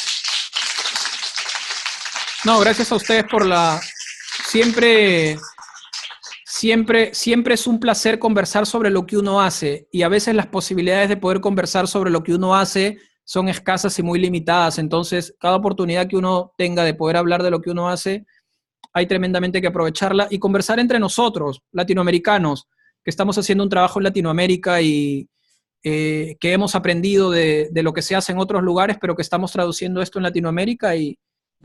No, gracias a ustedes por la... Siempre es un placer conversar sobre lo que uno hace, y a veces las posibilidades de poder conversar sobre lo que uno hace son escasas y muy limitadas. Entonces, cada oportunidad que uno tenga de poder hablar de lo que uno hace, hay tremendamente que aprovecharla y conversar entre nosotros, latinoamericanos, que estamos haciendo un trabajo en Latinoamérica y que hemos aprendido de lo que se hace en otros lugares, pero que estamos traduciendo esto en Latinoamérica y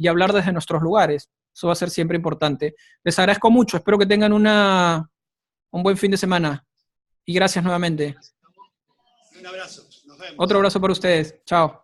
hablar desde nuestros lugares. Eso va a ser siempre importante. Les agradezco mucho. Espero que tengan un buen fin de semana. Y gracias nuevamente. Un abrazo. Nos vemos. Otro abrazo para ustedes. Chao.